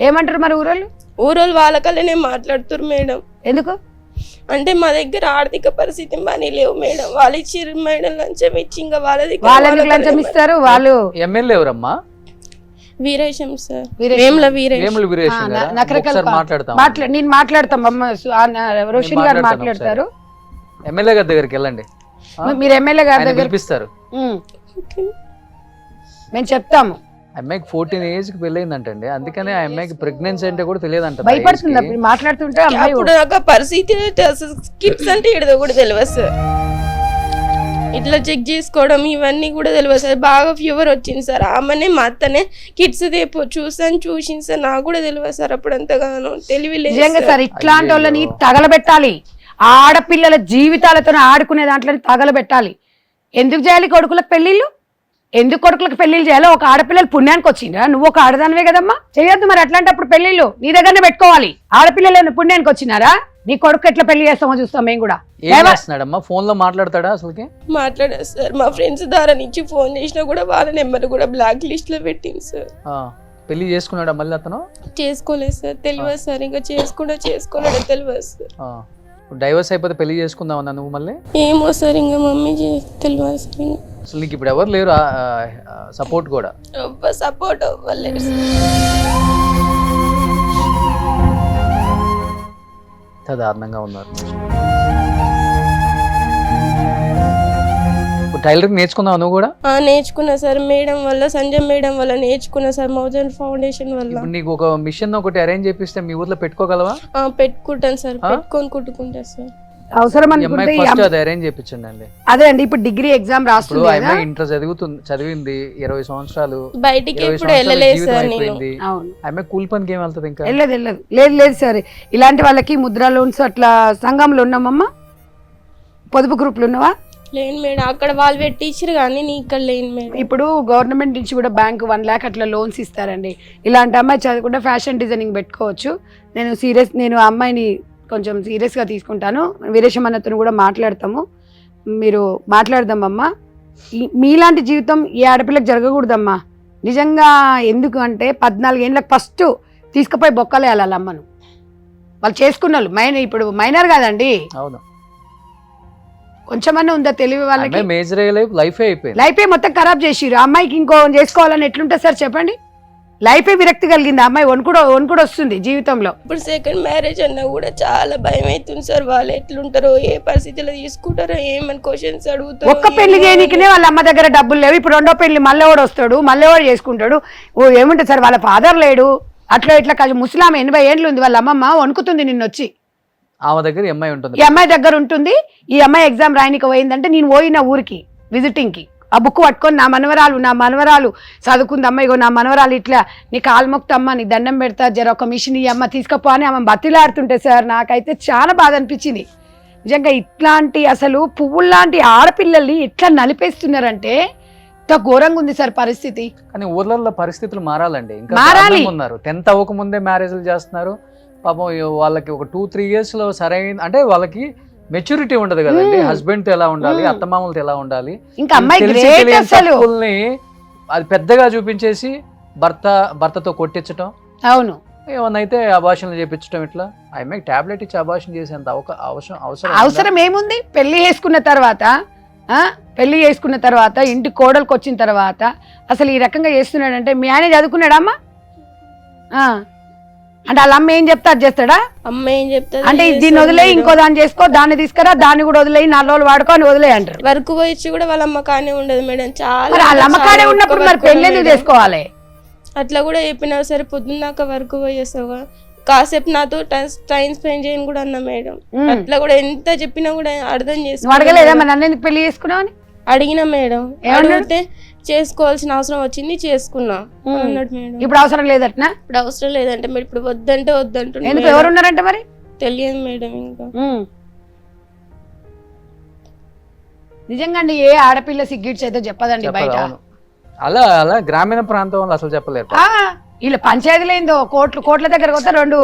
ఏమంటారు మరి? ఊరోళ్ళు వాళ్ళ కళ్ళనే మాట్లాడుతారు మేడం. ఎందుకు అంటే మా దగ్గర ఆర్థిక పరిస్థితి మనీ లేవు మేడం. వాళ్ళు ఇచ్చిర్రు మేడం లంచం ఇచ్చి. ఇంకా వాళ్ళకి లంచం ఇస్తారు వాళ్ళు. ఎమ్మెల్యే ఎవరమ్మా? వీరేశం సార్. నేను మాట్లాడతాం. రోషన్ గారు మాట్లాడతారు. ఎమ్మెల్యే గారి దగ్గరికి వెళ్ళండి. మీరు ఎమ్మెల్యే గారి దగ్గర పిలిపిస్తారు. మేము చెప్తాము. అమ్మాయికి 14 years కి పెళ్ళయిందంటండి. అందుకనే ఆ అమ్మాయికి ప్రెగ్నెన్సీ అంటే కూడా తెలియదంట. భయపడుతుంది మాట్లాడుతుంటే. అప్పుడు నాకు పరిస్థితి కిట్స్ అంటే ఏదో కూడా తెలియదు సార్. ఇట్లా చెక్ చేసుకోవడం ఇవన్నీ కూడా తెలియదు సార్. బాగా ఫీవర్ వచ్చింది సార్. ఆమెనే మా అత్తనే కిట్స్ చూసింది సార్. నాకు కూడా తెలియదు సార్ అప్పుడు అంతగానో తెలివి లేదు సార్. ఇట్లాంటి వాళ్ళని తగలబెట్టాలి. ఆడపిల్లల జీవితాలతో ఆడుకునే దాంట్లో తగలబెట్టాలి. ఎందుకు చేయాలి కొడుకులకు పెళ్లిళ్ళు? ఎందుకు కొడుకులకు పెళ్లిళ్ళు చేయాలో? ఒక ఆడపిల్లలు పుణ్యానికి వచ్చిందా? నువ్వు ఒక ఆడదానివే కదమ్మా, చేయొద్దు మరి అట్లాంటప్పుడు పెళ్లిళ్ళు నీ దగ్గరనే పెట్టుకోవాలి. ఆడపిల్లలు పుణ్యానికి వచ్చినారా? నీ కొడుకు ఎట్లా పెళ్లి చేస్తామో చూస్తాం మేము కూడా. ఫోన్ లో మాట్లాడతాడా? అసలుకి మాట్లాడారు సార్. మా ఫ్రెండ్స్ ద్వారా నుంచి ఫోన్ చేసినా కూడా వాళ్ళ నెంబర్ కూడా బ్లాక్ లిస్ట్ లో పెట్టింది సార్. పెళ్లి చేసుకున్నాడా మళ్ళీ అతను? చేసుకోలేదు సార్. తెలియదు సార్. ఇంకా చేసుకోలేడు తెలియదు సార్. డైవర్స్ అయిపోతే పెళ్లి చేసుకుందామన్నా నువ్వు మళ్ళీ? ఏమో సార్ ఇంకా మమ్మీ తెలియదు సార్. అసలు నీకు ఇప్పుడు ఎవరు లేరు సపోర్ట్ కూడా? సపోర్ట్ అవ్వలేదు. దారుణంగా ఉన్నారు. టైలరింగ్ నేర్చుకున్నావు నువ్వు కూడా? నేర్చుకున్నా సార్. మేడం వల్ల, సంజయ్ మేడం వల్ల నేర్చుకున్నా సార్. మౌజన్ ఫౌండేషన్ వల్ల. నీకు ఒక మిషన్ ఒకటి అరేంజ్ చేపిస్తే మీ ఊర్లో పెట్టుకోగలవా? పెట్టుకుంటాను సార్. పెట్టుకొని కుట్టుకుంటా సార్. అవసరం అనుకుంటే అరేంజ్ చేయించండి. అదే అండి. ఇప్పుడు డిగ్రీ ఎగ్జామ్ రాస్తుంది. ఇంటర్ చదివింది 20 సంవత్సరాలు. బయటికి ఎప్పుడు వెళ్ళలేదు సార్. ఆమె కూలి పనికి ఏం వెళ్తుంది? ఇంకా లేదు సార్. ఇలాంటి వాళ్ళకి ముద్రా లోన్స్ అట్లా సంఘంలో ఉన్నామమ్మా. పొదుపు గ్రూప్లు ఉన్నావా? లేను మేడం. అక్కడ వాళ్ళు పెట్టించారు కానీ నీ ఇక్కడ లేను మేడం. ఇప్పుడు గవర్నమెంట్ నుంచి కూడా బ్యాంకు 1 lakh అట్లా లోన్స్ ఇస్తారండి. ఇలాంటి అమ్మాయి చదువుకుంటే ఫ్యాషన్ డిజైనింగ్ పెట్టుకోవచ్చు. నేను ఆ అమ్మాయిని కొంచెం సీరియస్గా తీసుకుంటాను. వీరేశమన్నతో కూడా మాట్లాడతాము. మీరు మాట్లాడదామమ్మా. మీలాంటి జీవితం ఏ ఆడపిల్లకి జరగకూడదమ్మా నిజంగా. ఎందుకు అంటే 14 ఏళ్ళకి ఫస్ట్ తీసుకుపోయి బొక్కలేయాలి వాళ్ళ అమ్మను. వాళ్ళు చేసుకున్న వాళ్ళు ఇప్పుడు మైనర్ కాదండి. అవును. కొంచెమన్నా ఉందా తెలివి వాళ్ళకి? లైఫే మొత్తం ఖరాబ్ చేసిరు. అమ్మాయికి ఇంకో చేసుకోవాలని ఎట్లుంటుంది సార్ చెప్పండి? లైఫే విరక్తి కలిగింది. అమ్మాయి వణుకుడు వస్తుంది జీవితంలో. ఇప్పుడు సెకండ్ మ్యారేజ్ అన్నా కూడా చాలా భయం అవుతుంది సార్. వాళ్ళు ఎట్లుంటారో, ఏ పరిస్థితిలో తీసుకుంటారో, ఏమని క్వశ్చన్స్ అడుగుతారు. ఒక్క పెళ్లి చేయనికినే వాళ్ళ అమ్మ దగ్గర డబ్బులు లేవు. ఇప్పుడు 2వ పెళ్లి మళ్ళీ వస్తాడు, మళ్ళీ చేసుకుంటాడు. ఏముంటుంది సార్? వాళ్ళ ఫాదర్ లేడు. అట్లా ఇట్లా ముసలామె 80 ఏళ్ళు ఉంది. వాళ్ళ అమ్మమ్మ వణుకుతుంది నిన్నొచ్చి. ఆమె దగ్గర అమ్మాయి ఉంటుంది. ఈ అమ్మాయి దగ్గర ఉంటుంది. ఈ అమ్మాయి ఎగ్జామ్ రాయనికి పోయిందంటే నేను పోయిన ఊరికి విజిటింగ్ కి ఆ బుక్ పట్టుకొని నా మనవరాలు చదువుకుంది. అమ్మ ఇగో నా మనవరాలు ఇట్లా నీ కాలు మొక్తమ్మ, నీ దండం పెడతా, జర ఒక మిషన్ ఈ అమ్మ తీసుకపో అని ఆమె బతిలాడుతుంటే సార్ నాకైతే చాలా బాధ అనిపించింది. నిజంగా ఇట్లాంటి అసలు పువ్వుల్లాంటి ఆడపిల్లల్ని ఇట్లా నలిపేస్తున్నారంటే ఇంత ఘోరంగా ఉంది సార్ పరిస్థితి. కానీ ఊర్లలో పరిస్థితులు మారాలండి. ఇంకా మారాలి. దారుణంగా ఉన్నారు. 10th అవ్వకముందే మ్యారేజ్లు చేస్తున్నారు. పాపం వాళ్ళకి ఒక 2-3 years లో సరైన అంటే వాళ్ళకి మెచ్యూరిటీ ఉండదు కదండి. హస్బెండ్ తో ఎలా ఉండాలి, అత్తమామలతో ఎలా ఉండాలి, ఇంకా అమ్మాయి తెలిసి గ్రేట్ తెలియని అసలు. తప్పుల్ని అది పెద్దగా చూపించేసి భర్తతో కొట్టించటం, అవును ఏమన్నా అయితే అబార్షన్లు చేపించడం, ఇట్లా ఆ అమ్మాయికి టాబ్లెట్ ఇచ్చి అబార్షన్ చేసేంత అవసరం ఏముంది? పెళ్లి చేసుకున్న తర్వాత ఇంటి కోడలకు వచ్చిన తర్వాత అసలు ఈ రకంగా చేస్తున్నాడంటే మీ ఆయన చదువుకున్నాడా అమ్మా? అంటే వాళ్ళ అమ్మ ఏం చెప్తా అది చేస్తాడా? అమ్మ ఏం చెప్తాది అంటే దీన్ని వదిలేయి ఇంకో దాన్ని చేసుకో, దాన్ని తీసుకురా, దాన్ని కూడా వదిలేయి, 4 రోజులు వాడుకో అని వదిలేయి అంటారు. వర్క్ పోయి కూడా వాళ్ళ అమ్మ కానే ఉండదు మేడం. చాలా మరి వాళ్ళ అమ్మ కాడే ఉన్నప్పుడు మరి పెళ్లి ఎందుకు చేసుకోవాలి? అట్లా కూడా చెప్పినా సరే పొద్దున్నాక వర్క్ పోయేస్తావా, కాసేపు నాతో టైం స్పెండ్ చేయని కూడా అన్నా మేడం. అట్లా కూడా ఎంత చెప్పినా కూడా అర్థం నువ్వు అడగలేదా మరి నన్ను ఎందుకు పెళ్లి చేసుకున్నావు అని? అడిగినా మేడం. అడిగితే చేసుకోవాల్సిన అవసరం వచ్చింది, చేసుకున్నా అన్నట్టు మేడం. ఇప్పుడు అవసరం లేదట్నా? ఇప్పుడు అవసరం లేదంటే మరి ఇప్పుడు వద్దంటే వద్దంటున్నా. ఎందుకు, ఎవరు ఉన్నారంటే మరి? తెలియదు మేడం. ఇంకా నిజంగా అండి ఏ ఆడపిల్ల సిగ్గిడ్స్ అయితే చెప్పదండి బయట. అలా గ్రామీణ ప్రాంతంలో అసలు చెప్పలేరు. వీళ్ళ పంచాయతీలేందో కోట్ల దగ్గరకు వస్తే 2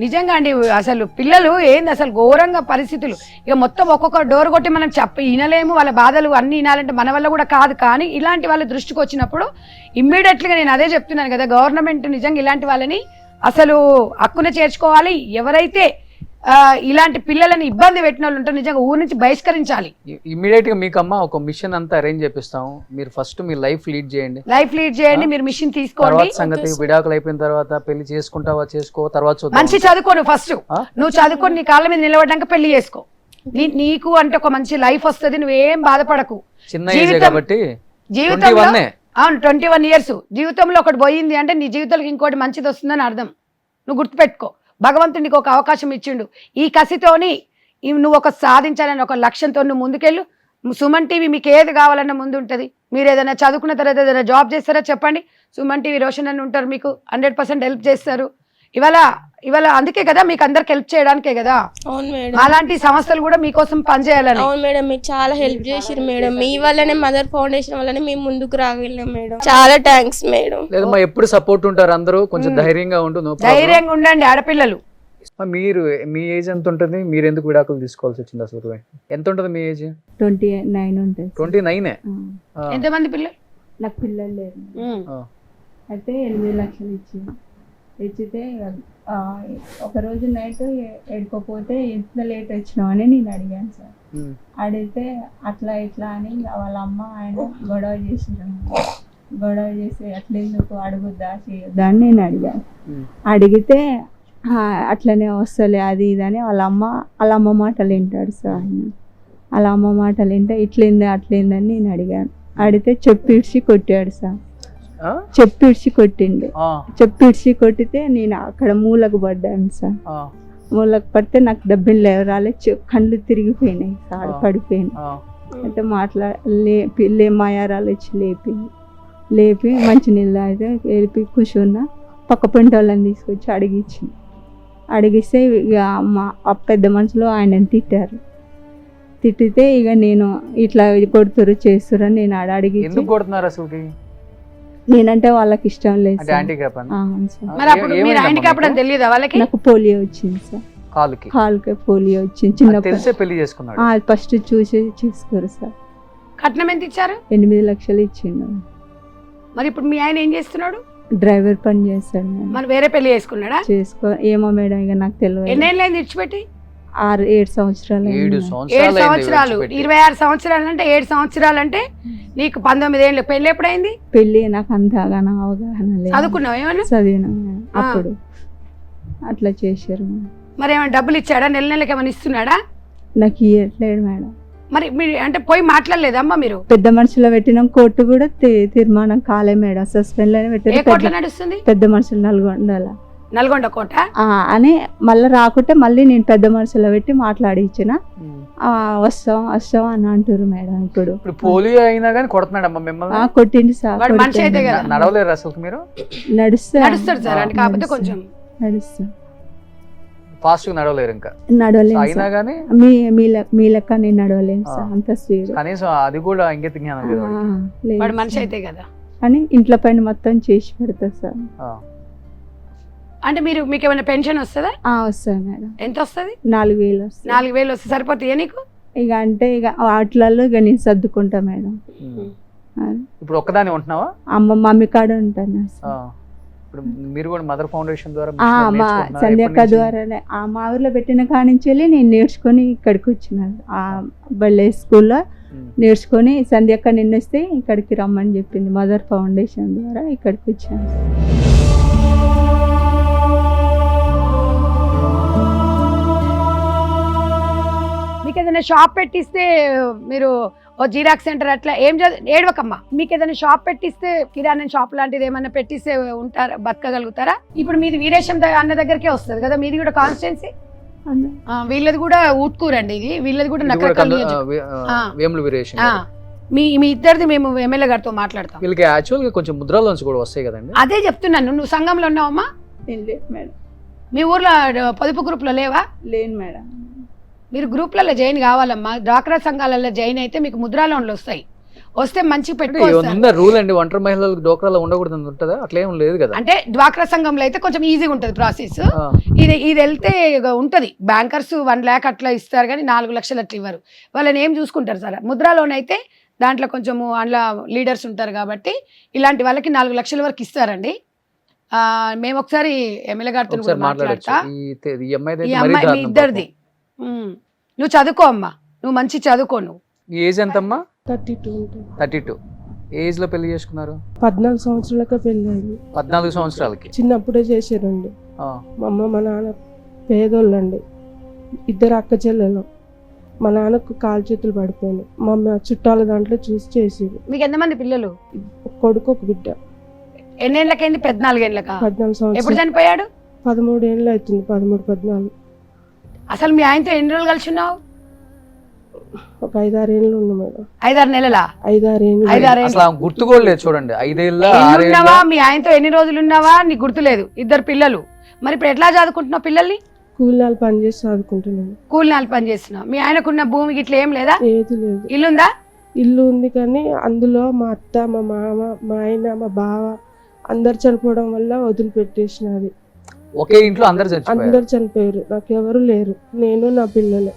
నిజంగా అండి అసలు పిల్లలు ఏంది అసలు ఘోరంగా పరిస్థితులు. ఇక మొత్తం ఒక్కొక్క డోర్ కొట్టి మనం వినలేము, వాళ్ళ బాధలు అన్ని వినాలంటే మన వల్ల కూడా కాదు. కానీ ఇలాంటి వాళ్ళ దృష్టికి వచ్చినప్పుడు ఇమ్మీడియట్గా నేను అదే చెప్తున్నాను కదా, గవర్నమెంట్ నిజంగా ఇలాంటి వాళ్ళని అసలు హక్కున చేర్చుకోవాలి. ఎవరైతే ఇలాంటి పిల్లలని ఇబ్బంది పెట్టిన వాళ్ళు ఉంటారు నిజంగా ఊరి నుంచి బహిష్కరించాలి. ఇమ్మీడియట్ గా మీకు అమ్మ ఒక మిషన్ అంతా అరేంజ్ చేపిస్తాం, మీరు ఫస్ట్ మీ లైఫ్ లీడ్ చేయండి, మీరు మిషన్ తీసుకోండి. సంగతి విడాకులు అయిపోయిన తర్వాత పెళ్లి చేసుకుంటావా చేసుకో, తర్వాత మంచి చదువుకోను, ఫస్ట్ నువ్వు చదువుకొని నీ కాళ్ళ మీద నిలబడ్డాక పెళ్లి చేసుకో. నీకు అంటే ఒక మంచి లైఫ్ వస్తుంది, నువ్వేం బాధపడకు. చిన్న ఏజ్ కాబట్టి జీవితంలో అవును 21 years జీవితంలో ఒకటి పోయింది అంటే నీ జీవితంలో ఇంకోటి మంచిది వస్తుందని అర్థం. నువ్వు గుర్తుపెట్టుకో, భగవంతుడికి ఒక అవకాశం ఇచ్చిండు. ఈ కసితోని నువ్వు ఒక సాధించాలని ఒక లక్ష్యంతో నువ్వు ముందుకెళ్ళు. సుమన్ టీవీ మీకు ఏది కావాలన్నా ముందు ఉంటుంది. మీరు ఏదైనా చదువుకున్న తర్వాత ఏదైనా జాబ్ చేస్తారా చెప్పండి, సుమన్ టీవీ రోషన్ అని ఉంటారు, మీకు 100% హెల్ప్ చేస్తారు. ఇవాళ అందుకే కదా మీకు అందరికి హెల్ప్ చేయడానికే కదా. అవును మేడం. అలాంటి సంస్థలు కూడా మీకోసం పనిచేయాలని. అవును మేడం, మీరు చాలా హెల్ప్ చేశారు మేడం. మీ వల్లనే మదర్ ఫౌండేషన్ వల్లనే మేము ముందుకు రాగలిగాం మేడం. చాలా థ్యాంక్స్ మేడం. లేదమ్మా, ఎప్పుడు సపోర్ట్ ఉంటారు అందరూ, కొంచెం ధైర్యంగా ఉండు. ధైర్యంగా ఉండండి ఆడపిల్లలు. మీరు మీ ఏజ్ ఎంత ఉంటుంది? మీరు ఎందుకు విడాకులు తీసుకోవాల్సి వచ్చింది అసలు? ఎంత ఉంటుంది మీ ఏజ్? 29 ఉంటుంది. 29? ఎంతమంది పిల్లలు? నాకు పిల్లలు లేరు. అయితే 8 లక్షలు ఇచ్చితే ఒకరోజు నైట్ ఎడుకోపోతే ఎంత లేట్ వచ్చినావు అని నేను అడిగాను సార్. అడిగితే అట్లా ఇట్లా అని వాళ్ళ అమ్మ ఆయన గొడవ చేసి అట్లా ఎందుకు అడుగుద్దా చేయొద్దా అని నేను అడిగాను. అడిగితే అట్లనే వస్తలే అది ఇది అని వాళ్ళ అమ్మ మాటలు వింటాడు సార్. ఆయన వాళ్ళ అమ్మ మాటలు వింటే ఇట్లేంది అట్లేందని నేను అడిగాను. అడిగితే చెప్పిడ్చి కొట్టాడు సార్. చెప్పిడ్చి కొట్టితే నేను అక్కడ మూలకు పడ్డాను సార్. మూలకు పడితే నాకు దెబ్బలు లేవరాలే, కళ్ళు తిరిగిపోయినాయి సార్, పడిపోయినాయి. అయితే మాయారాలు వచ్చి లేపి మంచి నీళ్ళు అయితే వెళ్ళి కూర్చున్నా. పక్క పంట వాళ్ళని తీసుకొచ్చి అడిగిస్తే ఇక పెద్ద మనుషులు ఆయనని తిట్టితే ఇక నేను ఇట్లా కొడుతురు చేస్తురు అని నేను అడిగి, నేనంటే వాళ్ళకి ఇష్టం లేదు సార్. నాకు పోలియో వచ్చింది సార్, కాలుకి పోలియో వచ్చింది. చిన్న ఫస్ట్ చూసి చేసుకోరు సార్. కట్నం ఎంత ఇచ్చారు? 8 లక్షలు ఇచ్చిండు. మరి ఇప్పుడు మీ ఆయన ఏం చేస్తున్నాడు? డ్రైవర్ పని చేస్తాడు. మరి వేరే పెళ్లి చేసుకున్నాడా? ఏమో మేడం, ఇక నాకు తెలియదు. ఎన్నేళ్ళైంది విడిచిపెట్టి? 7 సంవత్సరాలు. 7 సంవత్సరాలు 26 సంవత్సరాలు అంటే 7 సంవత్సరాలు అంటే నీకు 19 ఏళ్ళు. పెళ్లి ఎప్పుడైంది? పెళ్లి నాకు అంతగా అవగాహన లేదు. చదువుకున్నావు? ఏమన్నా చదివినా అప్పుడు. అట్లా చేశారు. మరి ఏమైనా డబ్బులు ఇచ్చాడా? నెలకి ఏమైనా ఇస్తున్నాడా? నాకు ఇవ్వట్లేడు మేడం. మరి మీరు అంటే పోయి మాట్లాడలేదమ్మా మీరు? పెద్ద మనుషులు పెట్టినాం, కోర్టు కూడా తీర్మానం కాలే మేడం, సస్పెండ్ లోనే పెట్టారు. నడుస్తుంది పెద్ద మనుషులు నల్గొండ కోట అని. మళ్ళీ రాకుంటే మళ్ళీ నేను పెద్ద మనుషులు పెట్టి మాట్లాడి ఇచ్చిన. వస్తాం అని అంటారు మేడం. ఇప్పుడు పోలియో అయినా కానీ కొడుతున్నాడమ్మా మిమ్మల్ని? కొట్టింది సార్. మనిషి అయితే నడవలేరు అసలు మీరు? నడుస్తాడు సార్, అంటే కాకపోతే కొంచెం నడుస్తా. ఫాస్ట్ గా నడవలేరు ఇంకా. నడవలేను అయినా సార్. కానీ మీ లెక్క నేను నడవలేను సార్, అంత స్పీడ్. కనీసం అది కూడా ఇంగిత జ్ఞానం లేదు వాడికి. వాడు మనిషి అయితే కదా. అని ఇంట్లో పైన మొత్తం చేసి పెడతా సార్. ఆ. అంటే మీకు ఏమైనా పెన్షన్ వస్తుందా? వస్తుంది మేడం. ఎంత వస్తుంది? 4,000 వస్తుంది. 4,000 వస్తే సరిపోతాయా నీకు? ఇక అంటే ఇక వాటిలలో ఇక నేను సర్దుకుంటా మేడం. అది. ఇప్పుడు ఒక్కదాని ఉంటున్నావా? మమ్మీ కాడ ఉంటాను సార్. ఆ. ఇప్పుడు మీరు కూడా మదర్ ఫౌండేషన్ ద్వారా మా నేర్చుకుంటున్నారా? సంధ్యక్క ఎప్పటి నుంచి? ద్వారానే మా ఊర్లో పెట్టిన కాడి నుంచి వెళ్ళి నేను నేర్చుకొని ఇక్కడికి వచ్చినాను. బళ్ళే స్కూల్లో నేర్చుకొని సంధ్యక్క నిన్నొస్తే ఇక్కడికి రమ్మని చెప్పింది. మదర్ ఫౌండేషన్ ద్వారా ఇక్కడికి వచ్చాను. మీకు ఏదైనా షాప్ పెట్టిస్తే మీరు ఓ జిరాక్స్ సెంటర్ అట్లా ఏం ఏడవకమ్మా. మీకు ఏదైనా షాప్ పెట్టిస్తే కిరాణా షాప్ లాంటిది ఏమన్నా పెట్టిస్తే ఉంటారా, బతకగలుగుతారా? ఇప్పుడు మీది వీరేశం అన్న దగ్గరికే వస్తుంది కదా, మీది కూడా కాన్స్టిట్యున్సీ. వీళ్ళది కూడా ఊట్కూరండి, ఇది వీళ్ళది కూడా నకరకల్ వేముల వీరేశం. మీ ఇద్దరిది మేము ఎమ్మెల్యే గారితో మాట్లాడతాం. వీళ్ళకి యాక్చువల్ గా కొంచెం ముద్రలోంచి కూడా వస్తాయి కదండి. అదే చెప్తున్నాను. నువ్వు సంఘంలో ఉన్నావమ్మా? మేడం. మీ ఊర్లో పొదుపు గ్రూప్లో లేవా? లేను మేడం. మీరు గ్రూప్లలో జాయిన్ కావాలమ్మా. డ్వాక్రా సంఘాలలో జాయిన్ అయితే మీకు ముద్రా లోన్లు వస్తాయి. వస్తే మంచి పెట్టుకోవచ్చు. రూల్ అండి, ఒంటరి మహిళలకు డోక్రాలో ఉండకూడదు ఉంటుందా? అట్లేం లేదు కదా. అంటే డ్వాక్రా సంఘంలో అయితే కొంచెం ఈజీగా ఉంటుంది ప్రాసెస్. ఇది వెళ్తే ఉంటది. బ్యాంకర్స్ 1 lakh అట్లా ఇస్తారు కానీ 4 లక్షలు అట్లా ఇవ్వరు. వాళ్ళని ఏం చూసుకుంటారు సార్. ముద్రా లోన్ అయితే దాంట్లో కొంచెము అందులో లీడర్స్ ఉంటారు కాబట్టి ఇలాంటి వాళ్ళకి 4 లక్షల వరకు ఇస్తారండి. మేము ఒకసారి ఎమ్మెల్యే గారితో కూడా మాట్లాడతా. ఈ అమ్మాయి మీ ఇద్దరిది. నువ్వు చదువుకో అమ్మా, నువ్వు మంచి చదువుకో. నువ్వు ఏజ్ ఎంతమ్మా? 32 ఉంటుంది. 32. ఏజ్ లో పెళ్లి చేసుకున్నారు? 14 సంవత్సరాలకే పెళ్ళి అయింది. 14 సంవత్సరాలకి చిన్నప్పుడే చేశారండి. ఆ. మా అమ్మ మా నాన్న పేదోళ్ళండి, 2 అక్క చెల్లెలు. మా నాన్నకు కాలు చేతులు పడిపోయినాయి. మా అమ్మ చుట్టాల దాంట్లో చూసి చేసేది. మీకు ఎంతమంది పిల్లలు? ఒక కొడుకు ఒక బిడ్డ. ఎన్నేళ్ళకైంది? 14 ఏళ్ళకా? 14 ఎప్పుడు సంవత్సరాలు. చనిపోయాడు? 13 ఏళ్ళు అవుతుంది. 13, 14. అసలు మీ ఆయనతో ఎన్ని రోజులు కలిసి ఉన్నావు? ఒక 5-6 ఏళ్ళు ఉంది మేడం. 5-6 నెలలా? 5-6 ఏళ్ళు. 5-6 అసలు ఆమె గుర్తు కూడా లేదు చూడండి. 5 ఏళ్ళ, 6 ఏళ్ళ. ఉన్నావా? మీ ఆయనతో ఎన్ని రోజులు ఉన్నావా నీకు గుర్తులేదు. 2 పిల్లలు. మరి ఇప్పుడు ఎట్లా చదువుకుంటున్నావు పిల్లల్ని? కూలీనాలు పని చేసి చదువుకుంటున్నాను. కూలినాలు పని చేస్తున్నావు. మీ ఆయనకున్న భూమి గిట్ల ఏం లేదా? ఏది లేదు. ఇల్లుందా? ఇల్లు ఉంది కానీ అందులో మా అత్త, మా మామ, మా ఆయన, మా బావ అందరు చనిపోవడం వల్ల వదిలిపెట్టేసినది. ఒకే ఇంట్లో అందరు అందరు చనిపోయారు. నాకు ఎవరు లేరు, నేను నా పిల్లలే.